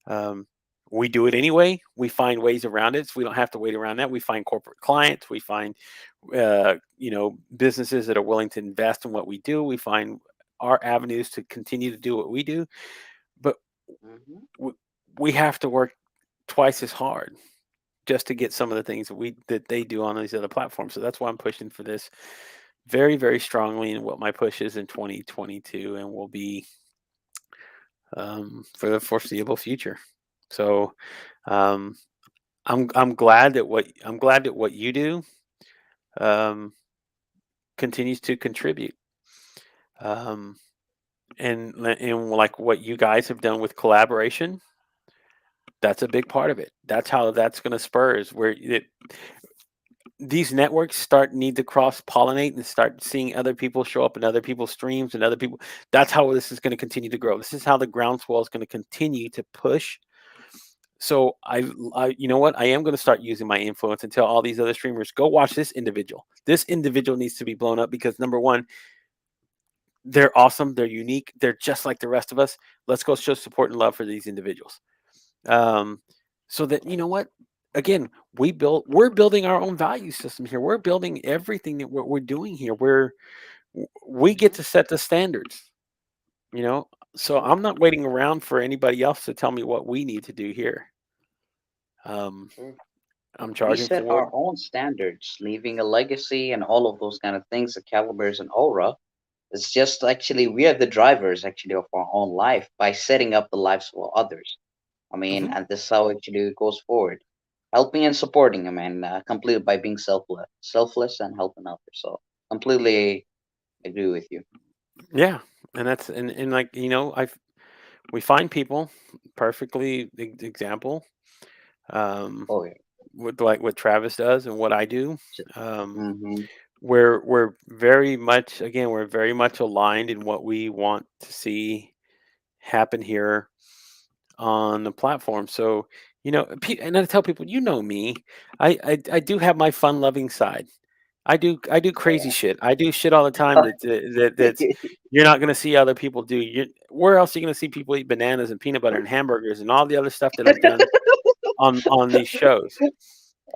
Um, we do it anyway. We find ways around it, so we don't have to wait around that. We find corporate clients. We find businesses that are willing to invest in what we do. We find our avenues to continue to do what we do, but Hmm. we, we have to work twice as hard just to get some of the things that they do on these other platforms. So that's why I'm pushing for this very, very strongly, and what my push is in 2022 and will be for the foreseeable future. So um, I'm glad that what you do um, continues to contribute, um, and like what you guys have done with collaboration. That's a big part of it. That's how that's going to spur is where these networks need to cross pollinate and start seeing other people show up in other people's streams and other people. That's how this is going to continue to grow. This is how the groundswell is going to continue to push. So you know what? I am going to start using my influence and tell all these other streamers, go watch this individual. This individual needs to be blown up because number one, they're awesome, they're unique, they're just like the rest of us. Let's go show support and love for these individuals. Um, so that you know what? Again, we're building our own value system here. We're building everything that we're doing here. We get Hmm. to set the standards. You know, so True. I'm not waiting around for anybody else to tell me what we need to do here. Um, True. I'm We charging set forward. our own standards, leaving a legacy and all of those kind of things, the calibers and aura. It's just actually we are the drivers actually of our own life by setting up the lives of others. I mean, Mhm. and this is how actually it goes forward, helping and supporting. I mean, completely by being selfless and helping others. So completely agree with you. Yeah, and that's and like I we find people perfectly example um, Oh yeah. with like what Travis does and what I do. Um, Mm-hmm. we're very much again we're very much aligned in what we want to see happen here on the platform. So and I tell people, me, I do have my fun loving side. I do crazy Oh shit. I do shit all the time that's yeah. you're not gonna see other people do. Where else are you gonna see people eat bananas and peanut butter and hamburgers and all the other stuff that I've done on these shows?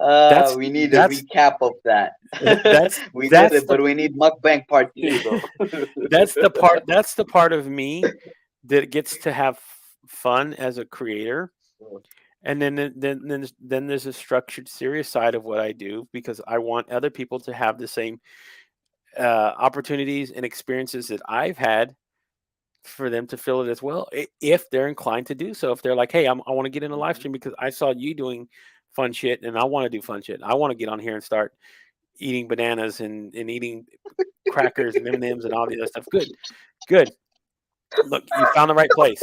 That's We need a that's recap of that. that's We did that's it, the but we need mukbang part two though. that's the part of me that gets to have fun as a creator. And then there's a structured, serious side of what I do because I want other people to have the same opportunities and experiences that I've had for them to feel it as well, if they're inclined to do so. If they're like, "Hey, I want to get in a live Mhm. stream because I saw you doing fun shit, and I want to do fun shit. I want to get on here and start eating bananas and eating crackers and M&Ms and M's and all the other stuff." Good, good. Look, you found the right place,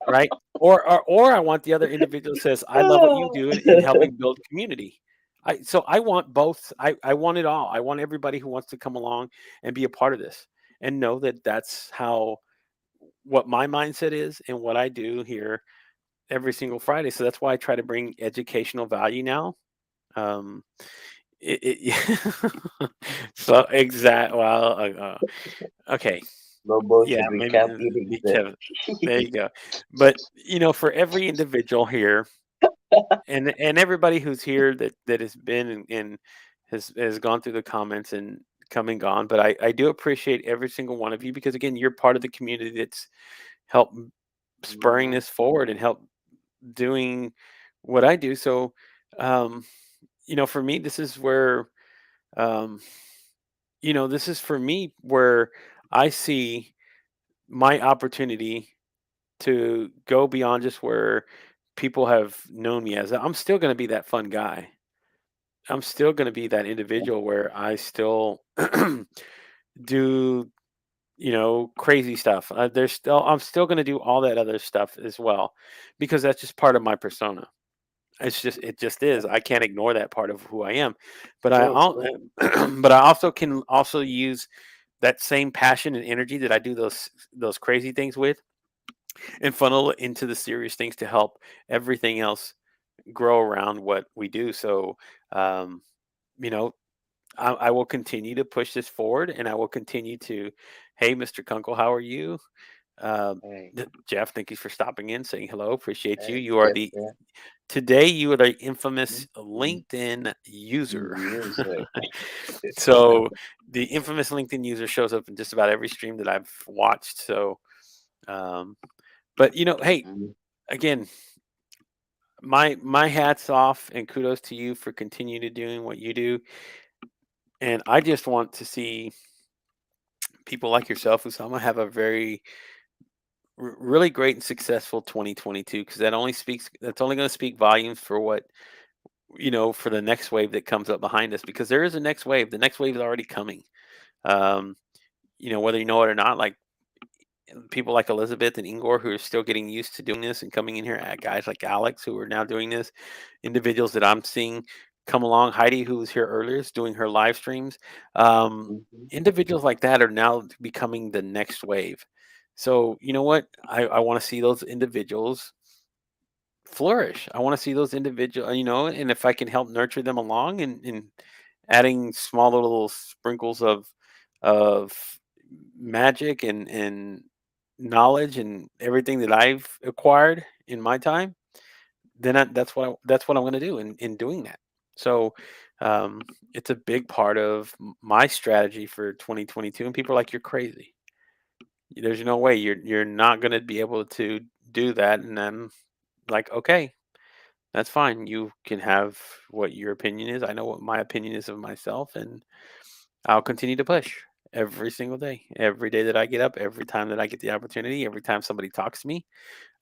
right? Or I want the other individual says, "I love what you do in helping build community." I want both. I want it all. I want everybody who wants to come along and be a part of this and know that that's how what my mindset is and what I do here every single Friday. So that's why I try to bring educational value now. Um, so exact. Well, okay. Lobo Yeah, should maybe recap eating be there. Kevin. There you go. But for every individual here, and everybody who's here that has been and has gone through the comments and come and gone, but I do appreciate every single one of you because again, you're part of the community that's helped spurring Yeah. this forward and help doing what I do. So, um, for me, this is where, um, this is for me where I see my opportunity to go beyond just where people have known me as. I'm still going to be that fun guy. I'm still going to be that individual where I still do, crazy stuff. I'm still going to do all that other stuff as well because that's just part of my persona. It just is. I can't ignore that part of who I am. But True, true. but I also can also use that same passion and energy that I do those crazy things with and funnel it into the serious things to help everything else grow around what we do. So, um, you know, I will continue to push this forward, and I will continue to, hey, Mr. Kunkel, how are you? Uh, Hey, Jeff, thank you for stopping in, saying hello. Appreciate you. hey, You are yes, the yeah. Today you are the infamous Mhm. LinkedIn user. Music. So the infamous LinkedIn user shows up in just about every stream that I've watched. So, um, but hey, Mhm. again, my hats off and kudos to you for continuing to doing what you do. And I just want to see people like yourself, Usama, have a very really great and successful 2022 because that's only going to speak volumes for what for the next wave that comes up behind us because there is a next wave. The next wave is already coming. Um, whether you know it or not, like people like Elizabeth and Ingor who are still getting used to doing this and coming in here, guys like Alex who are now doing this, individuals that I'm seeing come along, Heidi who was here earlier is doing her live streams. Um, Mhm. individuals like that are now becoming the next wave. So you know what? I want to see those individuals flourish. I want to see those individual, and if I can help nurture them along and adding small little sprinkles of magic and knowledge and everything that I've acquired in my time, then that's what I'm going to do in doing that. So um, it's a big part of my strategy for 2022. And people are like, you're crazy. There's no way you're not going to be able to do that. And I'm like, okay, that's fine. You can have what your opinion is. I know what my opinion is of myself, and I'll continue to push every single day, every day that I get up, every time that I get the opportunity, every time somebody talks to me.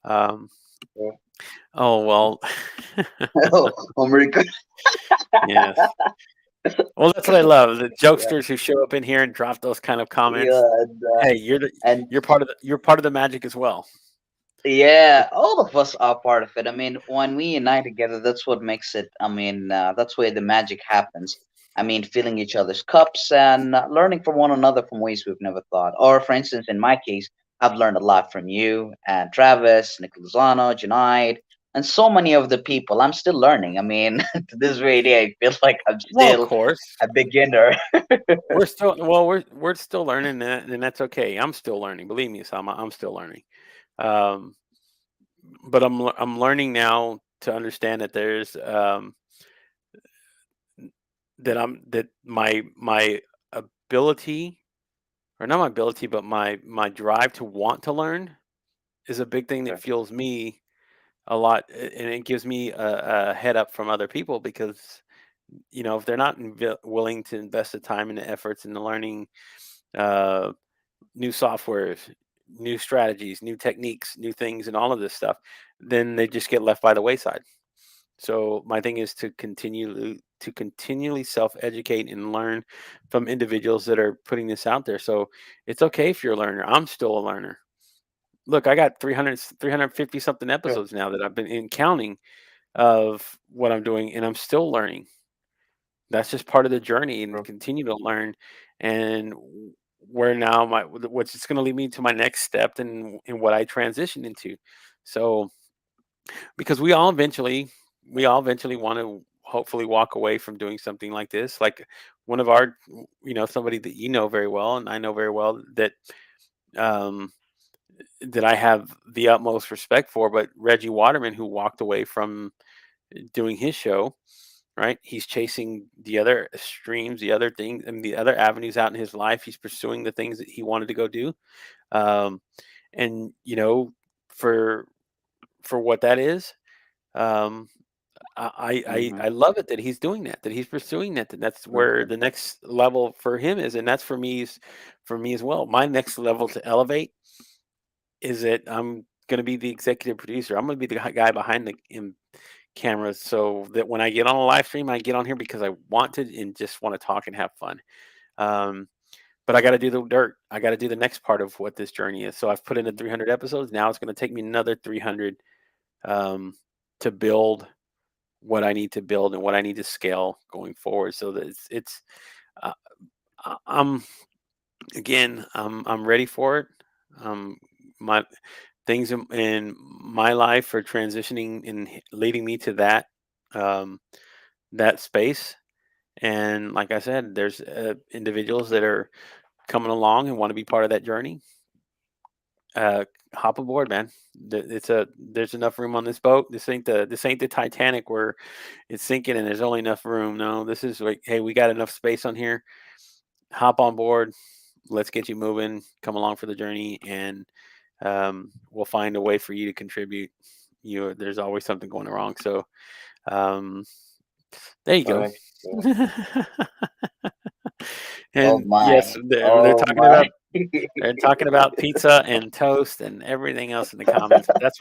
Um, Yeah. oh well, Oh, America. yes. Well, that's what I love. The Yeah, jokesters who show up in here and drop those kind of comments. yeah, Hey, and you're part of the magic as well. yeah, all of us are part of it. I mean, when we unite together, that's what makes it. I mean, that's where the magic happens. I mean, filling each other's cups and learning from one another from ways we've never thought. Or, for instance, in my case, I've learned a lot from you and Travis, Nicolazano, Junaid, and so many of the people. I'm still learning. I mean, to this very day, I feel like I'm Well, of still course, a beginner. we're still learning that, and that's okay. I'm still learning. Believe me, Sam, I'm still learning. Um, but I'm learning now to understand that there's that my ability or not my ability but my drive to want to learn is a big thing that Sure, fuels me a lot and it gives me a head up from other people because if they're not willing to invest the time and the efforts in the learning uh, new softwares, new strategies, new techniques, new things and all of this stuff, then they just get left by the wayside. So my thing is to continually self-educate and learn from individuals that are putting this out there. So it's okay if you're a learner. I'm still a learner. Look, I got 350 something sure, episodes now that I've been in counting of what I'm doing, and I'm still learning. That's just part of the journey, and sure. continue to learn. And where now what's it's going to lead me to my next step and in what I transition into. So because we all eventually want to hopefully walk away from doing something like this like one of our somebody that you know very well and I know very well um that I have the utmost respect for, but Reggie Waterman, who walked away from doing his show, right? He's chasing the other streams, the other things, and the other avenues out in his life. He's pursuing the things that he wanted to go do. Um, and for what that is, um, I Mm-hmm. love it that he's doing that, that he's pursuing that, that that's where the next level for him is, and that's for me as well. My next level to elevate is that I'm going to be the executive producer. I'm going to be the guy behind the cameras, so that when I get on a live stream, I get on here because I want to and just want to talk and have fun. Um, but I got to do the dirt. I got to do the next part of what this journey is. So I've put in the 300 episodes. Now it's going to take me another 300 um, to build what I need to build and what I need to scale going forward. So that uh, I'm again, I'm ready for it. My things in my life are transitioning and leading me to um, that space. And like I said, there's individuals that are coming along and want to be part of that journey. Uh, Hop aboard, man. There's enough room on this boat. This ain't the Titanic where it's sinking and there's only enough room. No, this is like, hey, we got enough space on here. Hop on board. Let's get you moving. Come along for the journey, and we'll find a way for you to contribute. There's always something going wrong. So um, there you go. Correct. Yeah. Oh And yes, my. they're Oh talking my. about pizza and toast and everything else in the comments. But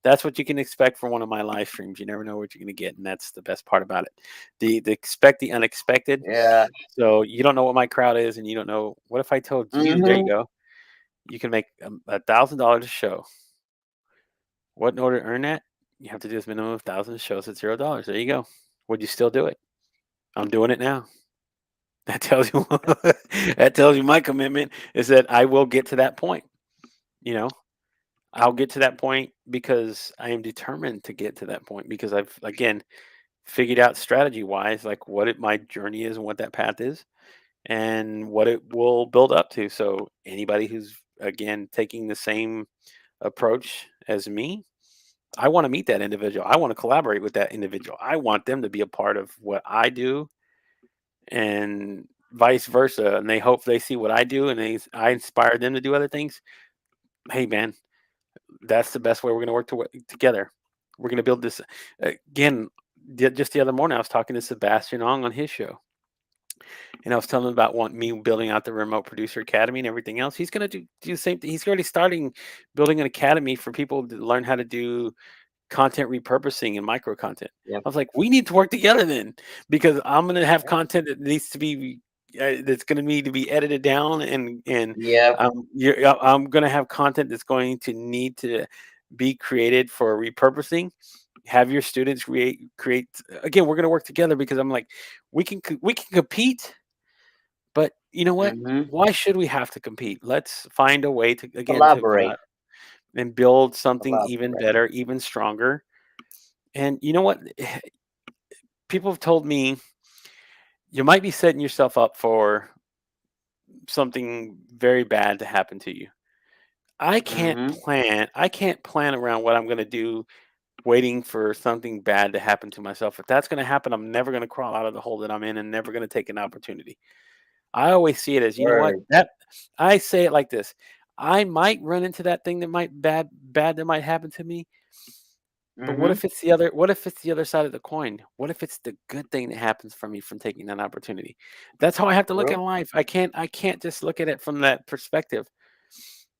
that's what you can expect from one of my live streams. You never know what you're going to get, and that's the best part about it. The expect the unexpected. Yeah. So you don't know what my crowd is, and you don't know. What if I told you? There you Mm-hmm. go. You can make $1,000 a show. What in order to earn that? You have to do this minimum of 1,000 shows at $0. There you go. Would you still do it? I'm doing it now. That tells you that tells you my commitment is that I will get to that point. You know, I'll get to that point because I am determined to get to that point because I've again figured out strategy wise like my journey is and what that path is and what it will build up to. So anybody who's again taking the same approach as me, I want to meet that individual. I want to collaborate with that individual. I want them to be a part of what I do and vice versa. And they hope they see what I do and I inspire them to do other things. Hey, man, that's the best way we're going to work together. We're going to build this again. Just the other morning, I was talking to Sebastian Ong on his show, and I was telling him about me building out the Remote Producer Academy and everything else. He's going to do the same thing. He's already starting building an academy for people to learn how to do content repurposing and micro content. Yep. I was like, we need to work together then, because I'm going to have content that needs to be that's going to need to be edited down, and Yep. I'm going to have content that's going to need to be created for repurposing. Have your students create again. We're going to work together because I'm like, we can compete, but you know what? Mm-hmm. Why should we have to compete? Let's find a way to again to Collaborate. and build something even Collaborate. better, even stronger. And you know what? People have told me you might be setting yourself up for something very bad to happen to you. Mm-hmm. I can't plan around what I'm going to do waiting for something bad to happen to myself. If that's going to happen, I'm never going to crawl out of the hole that I'm in and never going to take an opportunity. I always see it as, you know what? Word. That I say it like this. I might run into that thing that might bad that might happen to me. But Mm-hmm. what if it's the other side of the coin? What if it's the good thing that happens for me from taking that opportunity? That's how I have to look at True. life. I can't just look at it from that perspective.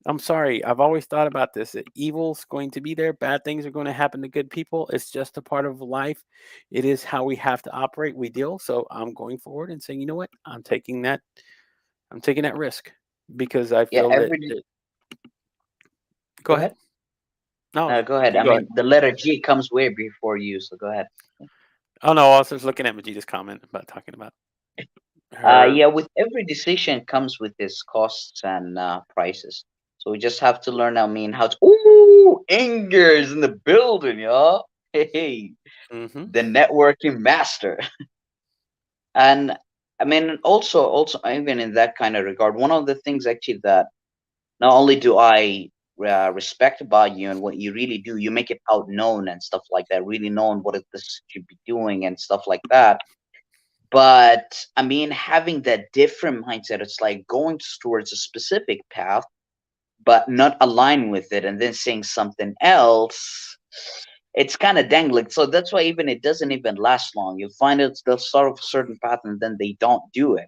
I'm sorry. I've always thought about this. That evil's going to be there. Bad things are going to happen to good people. It's just a part of life. It is how we have to operate. We deal. So I'm going forward and saying, you know what? I'm taking that risk because I Yeah. feel that, go Go ahead. ahead. No, No, go ahead. you I go ahead. mean, the letter G comes way before you, so go ahead. Oh no, I was just looking at Majita's comment about talking about her. Yeah, with every decision comes with its costs and prices. So we just have to learn, I mean, how to. Ooh, Inger's in the building, y'all. Hey, Mhm. the networking master. And I mean, also, even in that kind of regard, one of the things actually that not only do I respect about you and what you really do. You make it out known and stuff like that. Really known what this should be doing and stuff like that. But I mean, having that different mindset, it's like going towards a specific path, but not align with it, and then saying something else. It's kind of dangling. So that's why even it doesn't even last long. You find it's they'll start of a certain path and then they don't do it.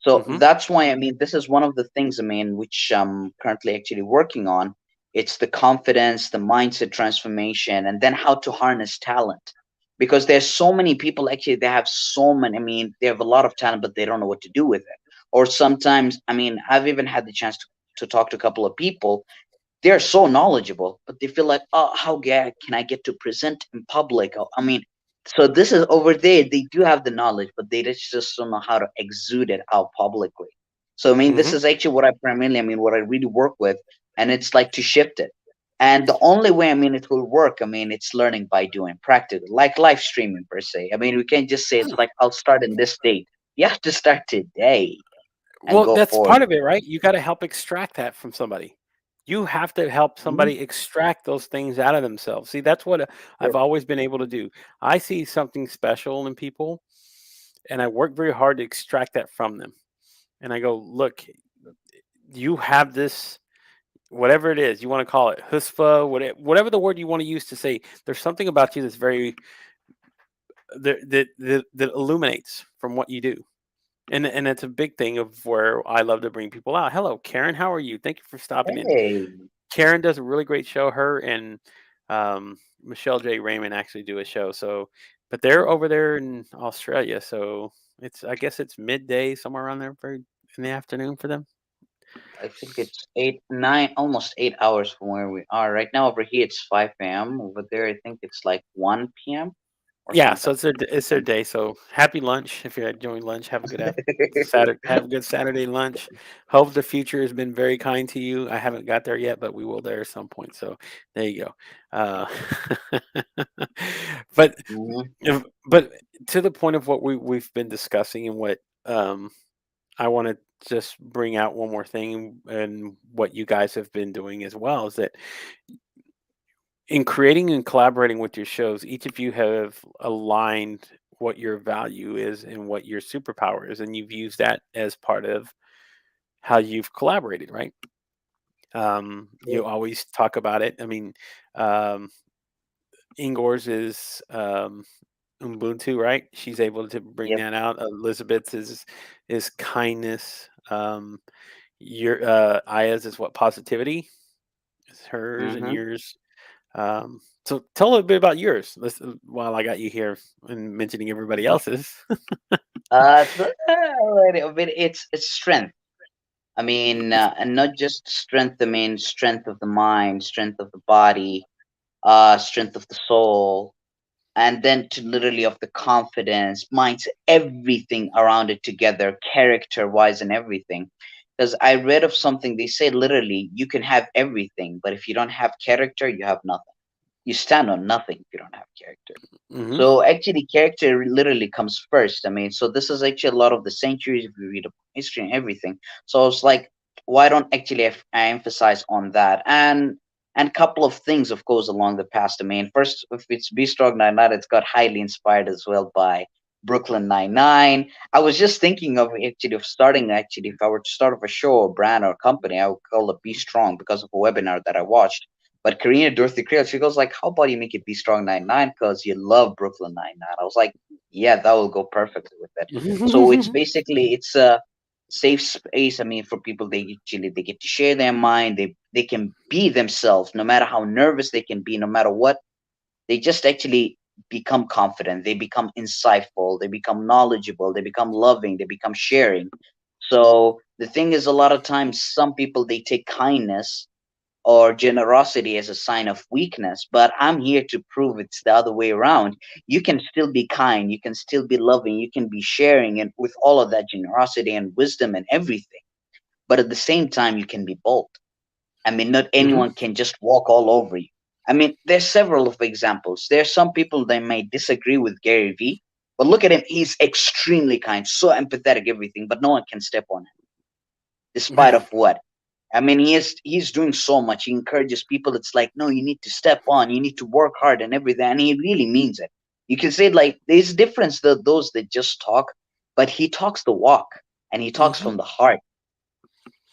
So Hmm. that's why I mean this is one of the things I mean which I'm currently actually working on. It's the confidence, the mindset transformation, and then how to harness talent. Because there's so many people actually they have so many. I mean they have a lot of talent, but they don't know what to do with it. Or sometimes I mean I've even had the chance to talk to a couple of people. They're so knowledgeable, but they feel like, oh, how can I get to present in public? Oh, I mean, so this is over there. They do have the knowledge, but they just don't know how to exude it out publicly. So I mean, this Hmm. is actually what I primarily, I mean, what I really work with, and it's like to shift it. And the only way, I mean, it will work. I mean, it's learning by doing, practical, like live streaming per se. I mean, we can't just say it's like I'll start in this date. You have to start today and Well, go that's forward. part of it, right? You got to help extract that from somebody. You have to help Mhm. somebody extract those things out of themselves. See, that's what I've Sure. always been able to do. I see something special in people, and I work very hard to extract that from them. And I go, look, you have this, whatever it is you want to call it, husfa, whatever the word you want to use to say. There's something about you that's very that illuminates from what you do. And it's a big thing of where I love to bring people out. Hello, Karen. How are you? Thank you for stopping in. Hey. Karen does a really great show. Her and Michelle J. Raymond actually do a show. So, but they're over there in Australia. So I guess it's midday, somewhere around there, very in the afternoon for them. I think it's 8, 9, almost 8 hours from where we are. Right now over here it's 5 a.m. Over there I think it's like 1 p.m. or Yeah, something. so it's their day. So happy lunch if you're enjoying lunch. Have a good Saturday. Have a good Saturday lunch. Hope the future has been very kind to you. I haven't got there yet, but we will there at some point. So there you go. Uh, but Hmm. but to the point of what we've been discussing and what I want to just bring out one more thing and what you guys have been doing as well is that in creating and collaborating with your shows, each of you have aligned what your value is and what your superpower is, and you've used that as part of how you've collaborated, right? You always talk about it. I mean, um, Ingor's is Ubuntu, right? She's able to bring Yep. that out. Elizabeth's is kindness. Your Aya's is what, positivity. It's hers and Hmm. yours. So tell a little bit about yours. While I got you here and mentioning everybody else's. I mean, it's strength. I mean, and not just strength. I mean, strength of the mind, strength of the body, strength of the soul, and then to literally of the confidence, mindset, everything around it together, character wise, and everything. Because I read of something they say literally, you can have everything, but if you don't have character, you have nothing. You stand on nothing if you don't have character. Hmm. So actually, character literally comes first. I mean, so this is actually a lot of the centuries if you read about history and everything. So it's like, why don't actually I emphasize on that and couple of things, of course, along the past. I mean, first, if it's Be Strong 99, it's got highly inspired as well by Brooklyn 99. I was just thinking of actually of starting actually if I were to start off a show or brand or company, I would call it Be Strong because of a webinar that I watched. But Karina Dorothy Creel, she goes like, "How about you make it Be Strong 99 because you love Brooklyn 99?" I was like, "Yeah, that will go perfectly with it." So it's basically it's a safe space. I mean, for people they get to share their mind. They can be themselves, no matter how nervous they can be, no matter what. They just actually become confident. They become insightful. They become knowledgeable. They become loving. They become sharing. So the thing is, a lot of times, some people they take kindness or generosity as a sign of weakness, but I'm here to prove it's the other way around. You can still be kind, you can still be loving, you can be sharing and with all of that generosity and wisdom and everything, but at the same time you can be bold. I mean, not Hmm. anyone can just walk all over you. I mean, there's several of examples. There's some people that may disagree with Gary Vee, but look at him, he's extremely kind, so empathetic, everything, but no one can step on him despite Right. of what. I mean, he's doing so much. He encourages people. It's like, no, you need to step on. You need to work hard and everything. And he really means it. You can say like there's a difference those that just talk, but he talks the walk and he talks Hmm. from the heart.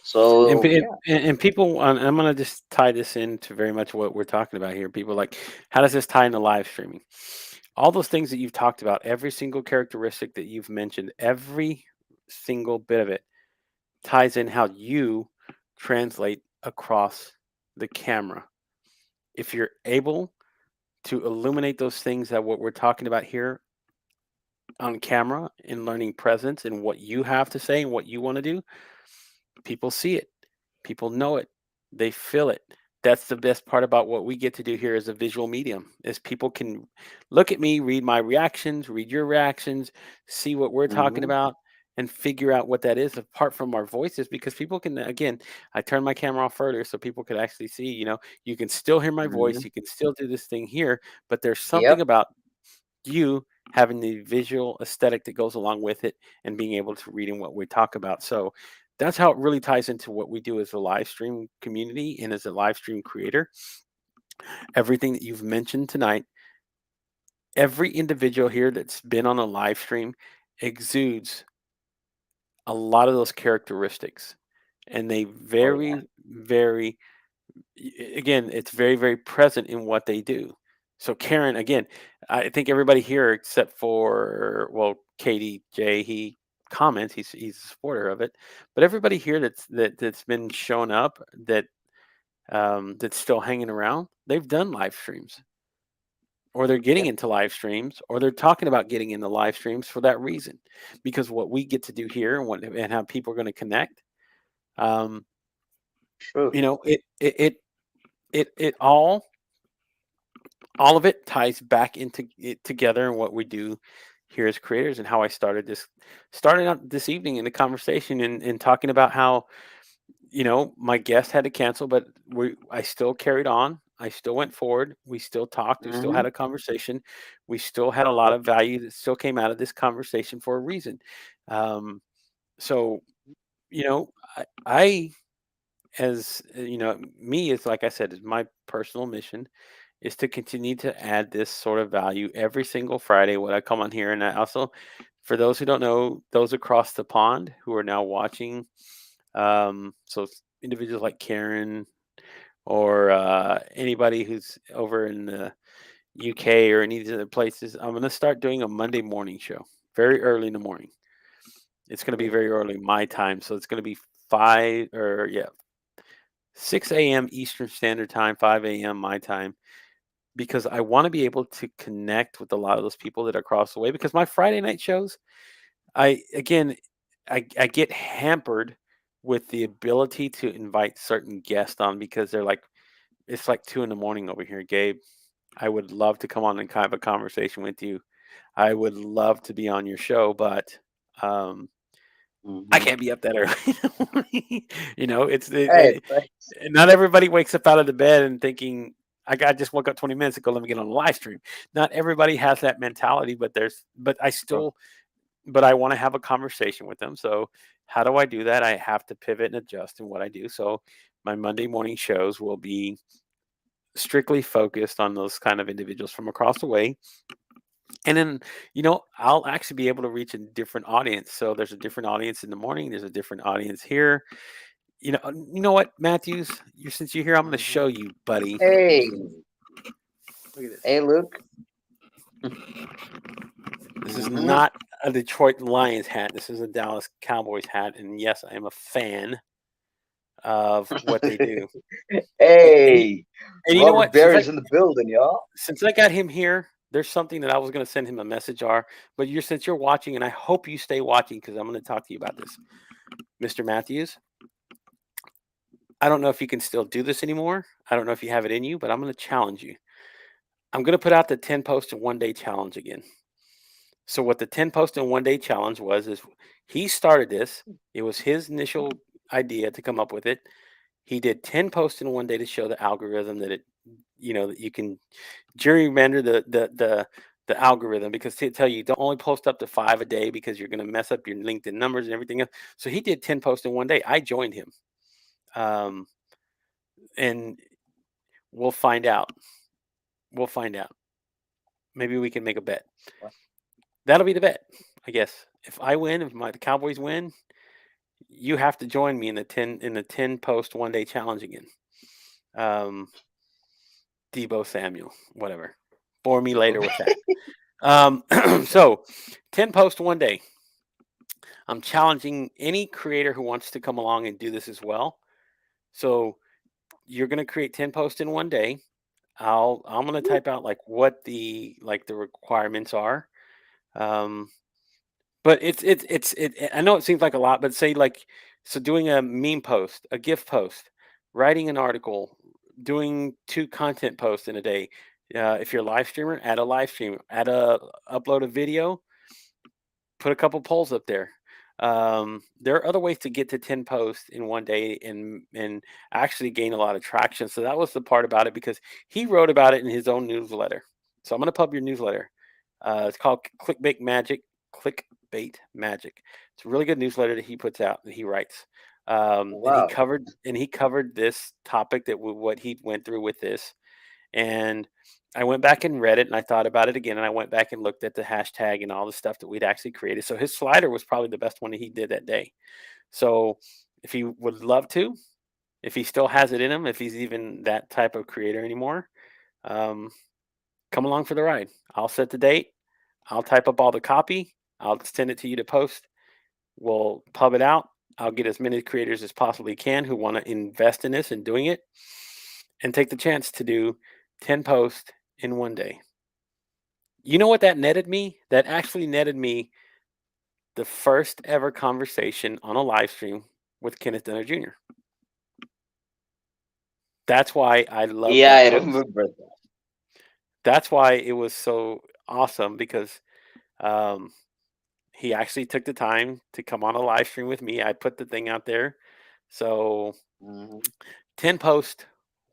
And, So pe- yeah. and people, and I'm going to just tie this into very much what we're talking about here. People are like, how does this tie into live streaming? All those things that you've talked about, every single characteristic that you've mentioned, every single bit of it ties in how you translate across the camera. If you're able to illuminate those things that what we're talking about here on camera in learning presence and what you have to say and what you want to do, people see it, people know it, they feel it. That's the best part about what we get to do here as a visual medium is people can look at me, read my reactions, read your reactions, see what we're talking Hmm. about, and figure out what that is apart from our voices, because people can, again, I turned my camera off earlier so people could actually see, you can still hear my voice, Hmm. you can still do this thing here, but there's something Yep. about you having the visual aesthetic that goes along with it and being able to read in what we talk about. So that's how it really ties into what we do as a live stream community and as a live stream creator. Everything that you've mentioned tonight, every individual here that's been on a live stream exudes a lot of those characteristics. And they Oh yeah. very, again, it's very, very present in what they do. So Karen, again, I think everybody here except for, well, KDJ, he comments, he's a supporter of it, but everybody here that's been showing up, that's still hanging around, they've done live streams, or they're getting Yep. into live streams, or they're talking about getting into live streams for that reason, because what we get to do here and how people are going to connect, um, True. it all of it ties back into it together and what we do here as creators, and how I started out this evening in the conversation and talking about how, my guest had to cancel, but I still carried on. I still went forward. We still talked. We still Hmm. had a conversation. We still had a lot Yep. of value that still came out of this conversation for a reason. Um, so, you know, I as me, is like I said, is my personal mission is to continue to add this sort of value every single Friday. What I come on here, and I also, for those who don't know, those across the pond who are now watching, so individuals like Karen or anybody who's over in the UK or any of these other places, I'm going to start doing a Monday morning show very early in the morning. It's going to be True. very early my time, so it's going to be 6 a.m. Eastern Standard Time, 5 a.m. my time, because I want to be able to connect with a lot of those people that are across the way. Because my Friday night shows, I again, I get hampered with the ability to invite certain guests on, because they're like, it's like 2 in the morning over here, Gabe. I would love to come on and kind of a conversation with you. I would love to be on your show, but um, I Hmm. can't be up that early in the morning. It's Hey, thanks. not everybody wakes up out of the bed and thinking, I just woke up 20 minutes ago, let me get on a live stream. Not everybody has that mentality, True. but I want to have a conversation with them. So how do I do that? I have to pivot and adjust in what I do. So my Monday morning shows will be strictly focused on those kind of individuals from across the way. And then, I'll actually be able to reach a different audience. So there's a different audience in the morning. There's a different audience here. What, Matthews? Since you're here, I'm going to Hmm. show you, buddy. Hey, Look at this. hey, Luke. This is Hmm. not a Detroit Lions hat. This is a Dallas Cowboys hat. And yes, I am a fan of what they do. And, Hey, you know Robert what? Since I Barry's in the building, y'all. since I got him here, there's something that I was going to send him a message are, but since you're watching, and I hope you stay watching because I'm going to talk to you about this, Mr. Matthews. I don't know if you can still do this anymore. I don't know if you have it in you, but I'm going to challenge you. I'm going to put out the 10 post in 1 day challenge again. So what the 10 post in 1 day challenge was is he started this. It was his initial idea to come up with it. He did 10 posts in 1 day to show the algorithm that that you can gerrymander the algorithm, because to tell you don't only post up to 5 a day because you're going to mess up your LinkedIn numbers and everything else. So he did 10 posts in 1 day. I joined him. um, and we'll find out. We'll find out. Maybe we can make a bet. That'll be the bet, I guess. If I win, if the Cowboys win, you have to join me in the ten post 1 day challenge again. Um, Debo Samuel, whatever. Bore me later with that. Um, so 10 post 1 day. I'm challenging any creator who wants to come along and do this as well. So you're going to create 10 posts in 1 day. I'm going to type out like what the requirements are. Um, but I know it seems like a lot, but say like so doing a meme post, a GIF post, writing an article, doing 2 content posts in a day. If you're a live streamer, add a live stream, upload a video, put a couple polls up there. There are other ways to get to 10 posts in 1 day and actually gain a lot of traction. So that was the part about it because he wrote about it in his own newsletter. So I'm going to pub your newsletter. It's called Clickbait Magic. Clickbait Magic. It's a really good newsletter that he puts out that he writes. And he Wow. covered this topic what he went through with this. And I went back and read it and I thought about it again and I went back and looked at the hashtag and all the stuff that we'd actually created. So his slider was probably the best one that he did that day. So if he would love to, if he still has it in him, if he's even that type of creator anymore, um, come along for the ride. I'll set the date. I'll type up all the copy. I'll send it to you to post. We'll pub it out. I'll get as many creators as possibly can who want to invest in this and doing it and take the chance to do 10 posts in 1 day. You know what that netted me? That actually netted me the first ever conversation on a live stream with Kenneth Dunner Jr. That's why I love Yeah, that I post. remember that. That's why it was so awesome because um, he actually took the time to come on a live stream with me. I put the thing out there. So Mhm. 10 posts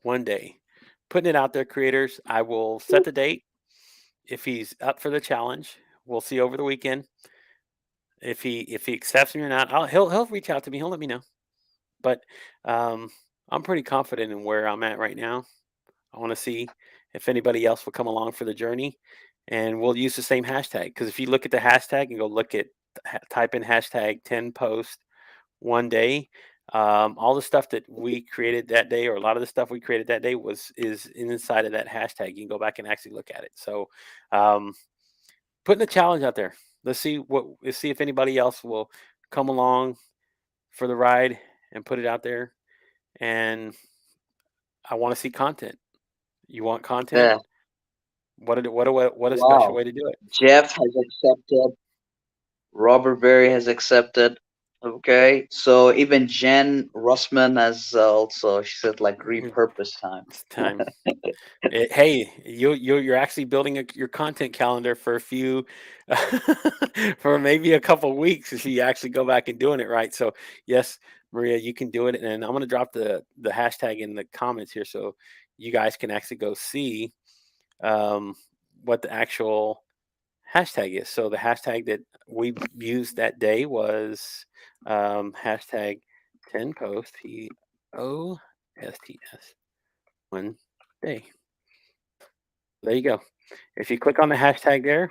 1 day. Putting it out there, creators. I will set the date. If he's up for the challenge, we'll see over the weekend. If he accepts me or not, he'll reach out to me. He'll let me know. But um, I'm pretty confident in where I'm at right now. I want to see if anybody else will come along for the journey, and we'll use the same hashtag. Because if you look at the hashtag and go look at type in hashtag 10 post 1 day, all the stuff that we created that day, or a lot of the stuff we created that day, is inside of that hashtag. You can go back and actually look at it. So, um, putting a challenge out there. Let's see if anybody else will come along for the ride and put it out there. And I want to see content. You want content? Yeah. What a special Wow. way to do it. Jeff has accepted. Robert Berry has accepted. Okay. So even Jen Russman has also, she said, like repurpose time. It's time. Hey, you're actually building your content calendar for a few, for maybe a couple weeks if you actually go back and doing it right. So yes, Maria, you can do it, and I'm gonna drop the hashtag in the comments here so you guys can actually go see um, what the actual hashtag is. So the hashtag that we used that day was hashtag 10 post POSTS 1 day. There you go. If you click on the hashtag there,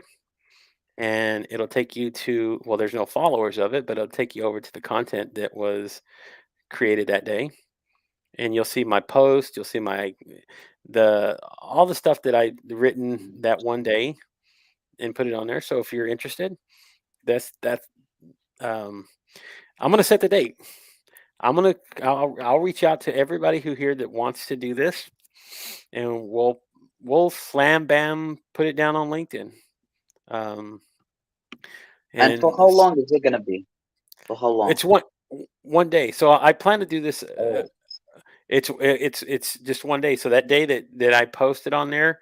and it'll take you to, well, there's no followers of it, but it'll take you over to the content that was created that day. And you'll see my post, you'll see the all the stuff that I written that 1 day and put it on there. So if you're interested, that's um I'm gonna set the date. I'll reach out to everybody who here that wants to do this, and we'll slam bam put it down on LinkedIn. Um, And for and how long is it gonna be? For how long? it's 1 day. So I plan to do this. Oh. It's just 1 day. So that day that I posted on there,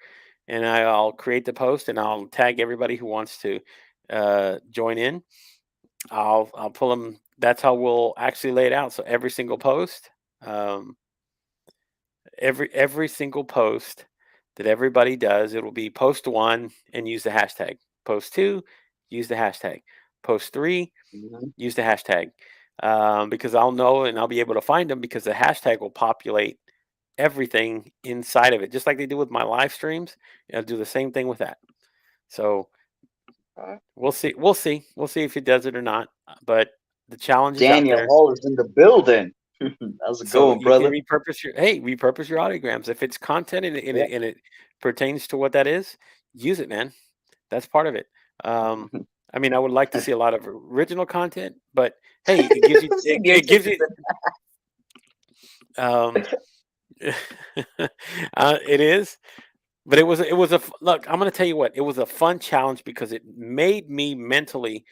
and I'll create the post and I'll tag everybody who wants to join in. I'll pull them. That's how we'll actually lay it out. So every single post, um, every single post that everybody does, it'll be post one and use the hashtag. Post two, use the hashtag. Post three, Mhm. use the hashtag. because I'll know and I'll be able to find them because the hashtag will populate everything inside of it, just like they do with my live streams. I'll do the same thing with that. So Uh, we'll see. We'll see. We'll see if it does it or not. But the challenge is out Daniel there. Hall is in the building. How's it So going, you can brother? repurpose your autograms if it's content Yeah. and it pertains to what that is. Use it, man. That's part of it. Um, I mean, I would like to see a lot of original content, but hey, Senior it gives you citizen. um, it is, but look. I'm going to tell you what. It was a fun challenge because it made me mentally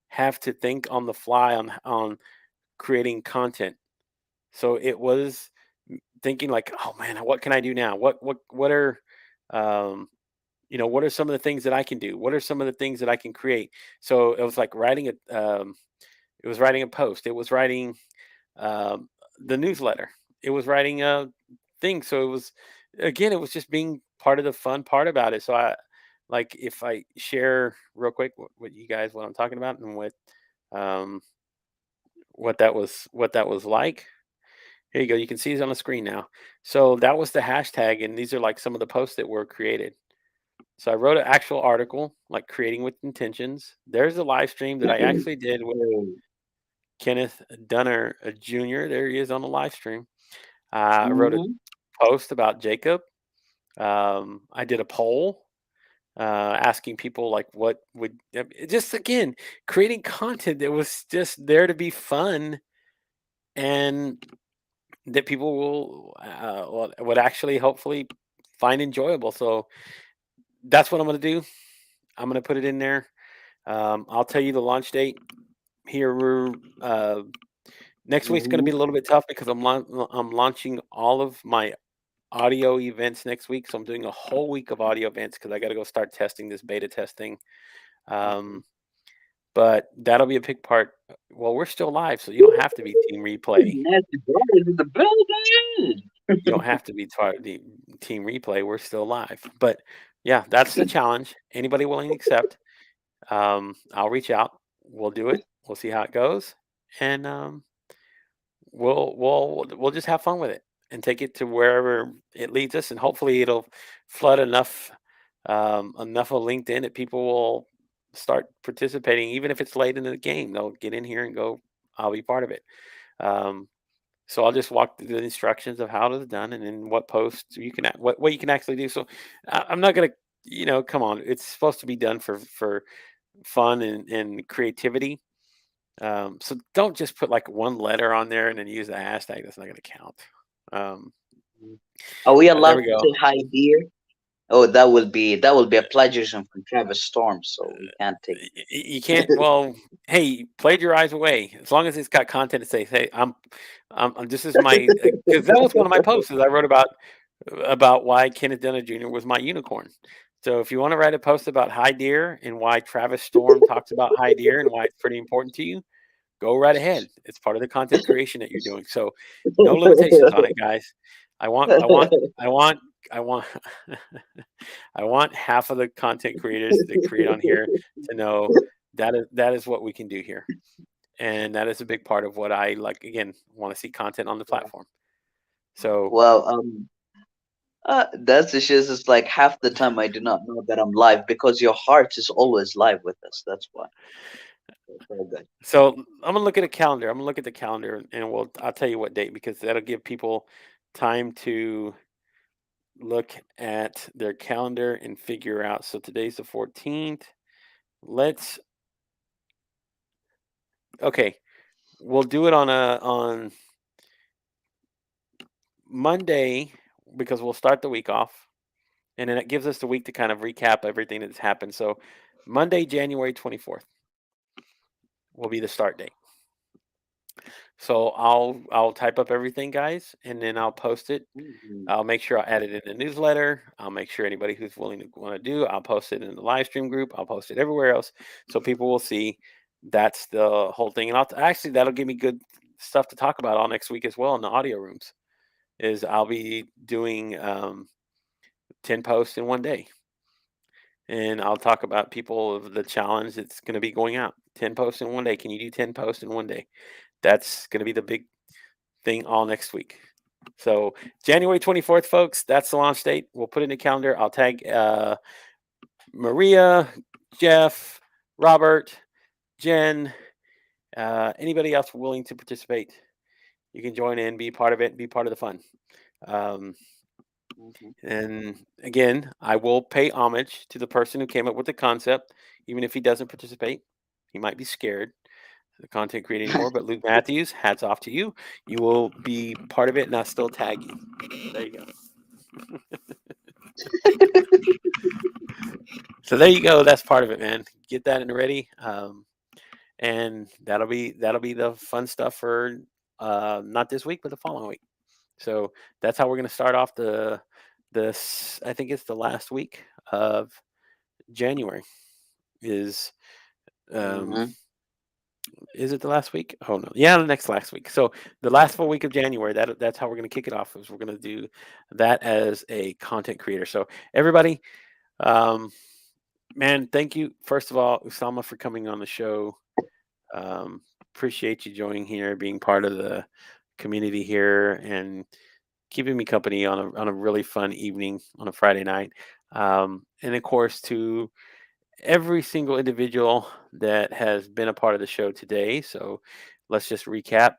have to think on the fly on creating content. So it was thinking like, oh man, what can I do now? What are um, what are some of the things that I can do? What are some of the things that I can create? So it was like it was writing a post. It was writing um, the newsletter. It was writing a thing. So it was just being part of the fun part about it. So like if I share real quick what you guys what I'm talking about and um, what that was like. Here you go. You can see it on the screen now. So that was the hashtag, and these are like some of the posts that were created. So I wrote an actual article, like creating with intentions. There's a live stream that I actually did with Kenneth Dunner Jr. There he is on the live stream. I wrote a Mhm. post about Jacob. I did a poll asking people like what would just again creating content that was just there to be fun and that people will would actually hopefully find enjoyable. So that's what I'm going to do. I'm going to put it in there. I'll tell you the launch date here. Next week's going to be Mhm. a little bit tough because I'm launching all of my audio events next week. So I'm doing a whole week of audio events because I got to go start testing this beta testing. Um, but that'll be a big part. Well, we're still live, so you don't have to be team replay. Nasty Brothers in the building. You don't have to be the team replay. We're still live. But yeah, that's the challenge. Anybody willing to accept? I'll reach out. We'll do it. We'll see how it goes, and we'll just have fun with it and take it to wherever it leads us, and hopefully it'll flood enough of LinkedIn that people will start participating, even if it's late in the game. They'll get in here and go. I'll be part of it. Um, so I'll just walk through the instructions of how it is done, and then what posts you can what you can actually do. So I'm not gonna, come on. It's supposed to be done for fun and creativity. So don't just put like one letter on there and then use the hashtag. That's not gonna count. Um, Are we there allowed we to go. say hi, dear? Oh, that will be a plagiarism from Travis Storm, so we can't take You can't. Well, hey, plagiarize away as long as it's got content to say. Hey, this is my because that was one of my posts. Is I wrote about why Kenneth Dunn Jr. was my unicorn. So if you want to write a post about high deer and why Travis Storm talks about high deer and why it's pretty important to you, go right ahead. It's part of the content creation that you're doing. So no limitations on it, guys. I want, I want, I want, I want, I want half of the content creators that create on here to know that is what we can do here, and that is a big part of what I like. Again, want to see content on the platform. So Well, that's the shit. It's like half the time I do not know that I'm live because your heart is always live with us. That's why. It's all good. So I'm gonna look at a calendar. I'm gonna look at the calendar, and I'll tell you what date because that'll give people time to look at their calendar and figure out. So today's the 14th. Let's okay. We'll do it on Monday because we'll start the week off, and then it gives us the week to kind of recap everything that's happened. So Monday, January 24th will be the start date. So I'll type up everything, guys, and then I'll post it. Mhm. I'll make sure I add it in the newsletter. I'll make sure anybody who's willing to want to do, I'll post it in the live stream group. I'll post it everywhere else so people will see that's the whole thing. And actually that'll give me good stuff to talk about all next week as well in the audio rooms. Is I'll be doing 10 posts in one day. And I'll talk about people of the challenge that's going to be going out. 10 posts in one day. Can you do 10 posts in one day? that's going to be the big thing all next week. So January 24th, folks, that's the launch date. We'll put it in the calendar. I'll tag Maria, Jeff, Robert, Jen, anybody else willing to participate. You can join in, be part of it, be part of the fun. Um, Mhm. and again, I will pay homage to the person who came up with the concept, even if he doesn't participate. He might be scared the content creator anymore. But Luke Matthews, hats off to you. You will be part of it, and I'll still tag you. So there you go. So there you go. That's part of it, man. Get that in ready, and that'll be the fun stuff for not this week, but the following week. So that's how we're going to start off this. I think it's the last week of January. Is um, Mhm. is it the last week? Oh no, yeah, the next last week. So the last full week of January. That's how we're going to kick it off. Is we're going to do that as a content creator. So everybody, um, man, thank you first of all, Usama, for coming on the show. Um, Appreciate you joining here, being part of the community here, and keeping me company on a really fun evening on a Friday night. And of course, to every single individual that has been a part of the show today. So let's just recap.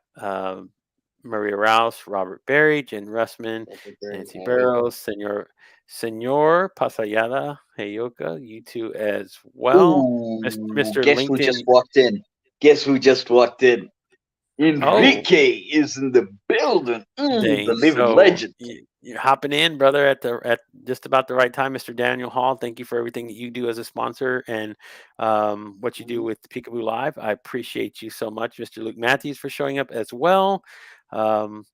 Maria Rouse, Robert Berry, Jen Russman, That's a very Nancy heavy. Barrows, Senor Pasayada, Heyoka, you two as well. Ooh, Mr. guess who LinkedIn. just walked in? Guess who just walked in? Oh, Enrique is in the building. The Dang. living So legend. you're hopping in, brother, at just about the right time, Mr. Daniel Hall. Thank you for everything that you do as a sponsor and what you do Mhm. with Peekaboo Live. I appreciate you so much, Mr. Luke Matthews, for showing up as well. Um,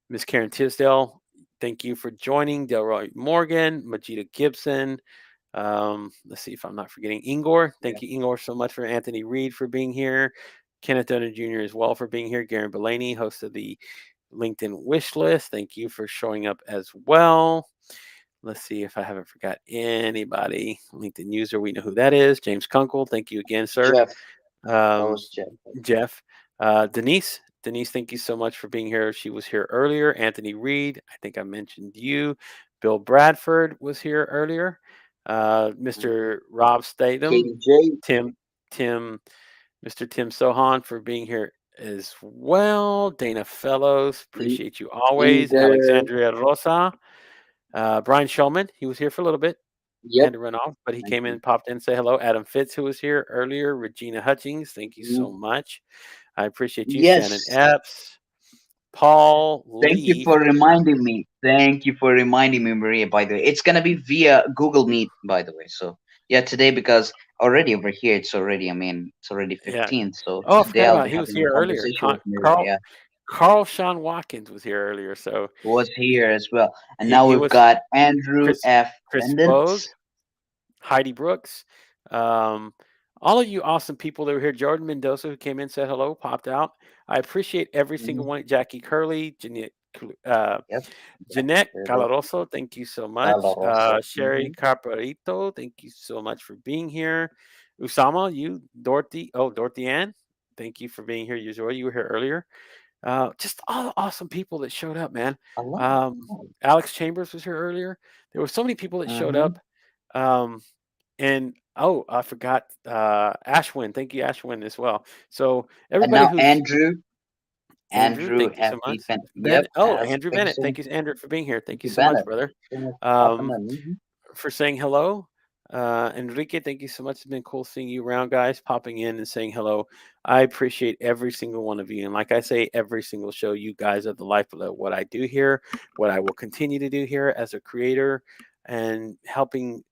Miss Karen Tisdale, thank you for joining. Delroy Morgan, Majida Gibson. Let's see if I'm not forgetting Ingor. Yeah. Thank you, Ingor, so much for Anthony Reed for being here. Kenneth Dunner Jr. as well for being here. Garen Belaney, host of the LinkedIn wish list. Thank you for showing up as well. Let's see if I haven't forgot anybody. LinkedIn user, we know who that is. James Kunkel, thank you again, sir. Jeff. That Um, was Jeff. Jeff, Denise, thank you so much for being here. She was here earlier. Anthony Reed, I think I mentioned you. Bill Bradford was here earlier. Mhm. Mr. Rob Statham, Katie J. Tim, Tim, Mr. Tim Sohan for being here as well. Dana Fellows, E- appreciate you always. Either. Alexandria Rosa, Brian Shulman, he was here for a little bit, Yep. had to run off, but he Thank came you. in, popped in, say hello. Adam Fitz, who was here earlier. Regina Hutchings, thank you so Mm, much. I appreciate you. Shannon yes. Epps, Paul Thank you Lee. for reminding me. Thank you for reminding me, Maria, by the way. It's going to be via Google Meet, by the way. So, yeah, today, because already over here, it's already Yeah. 15. So, Oh, I today forgot I'll about be he was having a here earlier. conversation with Maria. Carl Yeah, Sean Watkins was here earlier. So who was here as well. And now he we've was got Andrew Chris F. Chris Pendant. Vogue. Heidi Brooks, um, all of you awesome people that were here. Jordan Mendoza, who came in, said hello, popped out. I appreciate every single Mhm. one. Jackie Curley, uh, Yep. Jeanette Really. Calaroso, thank you so much. Valoroso. Sherry Carparito, thank you so much for being here. Usama, you, Dorothy Ann, thank you for being here. You were here earlier. Just all the awesome people that showed up, man. A lot. Alex Chambers was here earlier. There were so many people that showed Mm-hmm. up. Um, and oh, I forgot Ashwin. Thank you, Ashwin, as well. So And everybody now who's Andrew Andrew, thank you so F. much. E. Pendant. Ben, Yep. oh, Andrew Thank you Bennett. so much. Thank you, Andrew, for being here. Thank Thank you you, so much, Bennett. brother. So much popping Um, in. Mhm. for saying hello. Enrique, thank you so much. It's been cool seeing you around, guys, popping in and saying hello. I appreciate every single one of you. And like I say, every single show, you guys are the lifeblood of what I do here, what I will continue to do here as a creator, and helping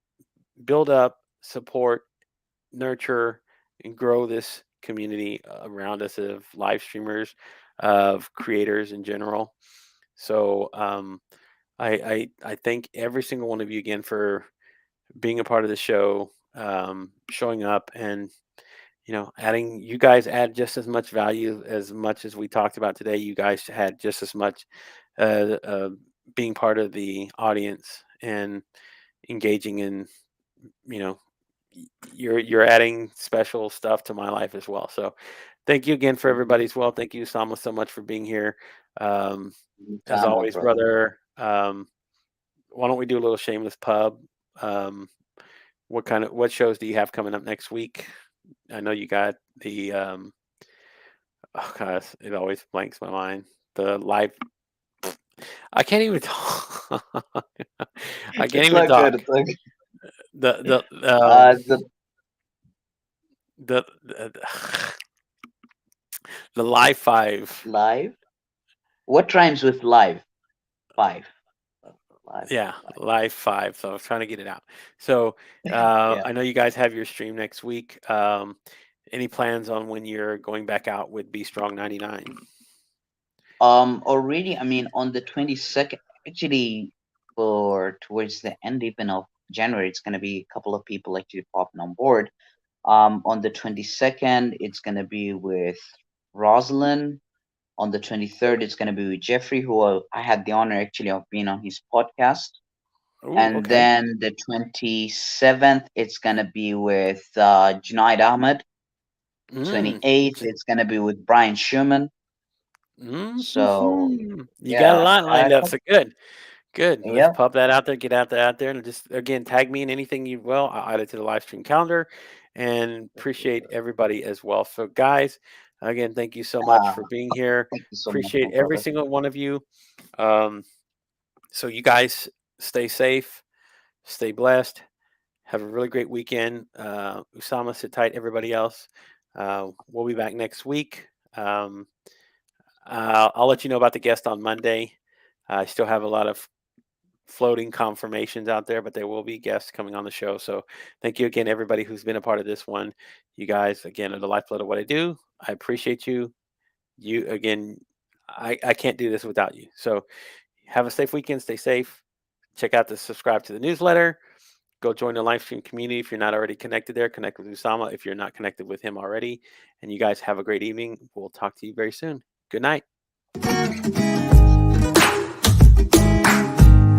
build up, support, nurture, and grow this community around us of live streamers, of creators in general. So I thank every single one of you again for being a part of the show, showing up, and adding. You guys add just as much as we talked about today. You guys had just as much being part of the audience and engaging in you know you're adding special stuff to my life as well. So thank you again for everybody as well. Thank you, Sama, so much for being here. Um, as Time, my always, brother. brother. Why don't we do a little shameless pub? Um, what shows do you have coming up next week? I know you got the oh gosh, it always blanks my mind. The live. I can't even talk. I can't It's even not good. talk. It's not good. The The the live five. live. What rhymes with live? Five. Live. Yeah, Live. live five. So I was trying to get it out. So Yeah. I know you guys have your stream next week. Any plans on when you're going back out with Be Strong 99? Already, I mean, on the 22nd, actually, for towards the end even of January, it's gonna be a couple of people actually popping on board. On the 22nd, it's gonna be with Rosalind. On the 23rd, it's gonna be with Jeffrey, who I had the honor actually of being on his podcast. Oh, And okay. then the 27th, it's gonna be with Junaid Ahmed. Mm. 28th, it's gonna be with Brian Schumann. So You got a yeah, lot lined up. So good. Good. Let's yeah. pop that out there. Get out there, and just again tag me in anything you will. I'll add it to the live stream calendar, and appreciate everybody as well. So, guys, again, thank you so much Uh, for being here. Thank you so much, Appreciate my every brother. single one of you. Um, so, you guys stay safe, stay blessed. Have a really great weekend. Usama, sit tight. Everybody else, we'll be back next week. Um, I'll let you know about the guest on Monday. I still have a lot of floating confirmations out there, but there will be guests coming on the show. So thank you again, everybody who's been a part of this one. You guys, again, are the lifeblood of what I do. I appreciate you. You, again, I can't do this without you. So have a safe weekend. Stay safe. Check out the subscribe to the newsletter. Go join the live stream community if you're not already connected there. Connect with Usama if you're not connected with him already. And you guys have a great evening. We'll talk to you very soon. Good night.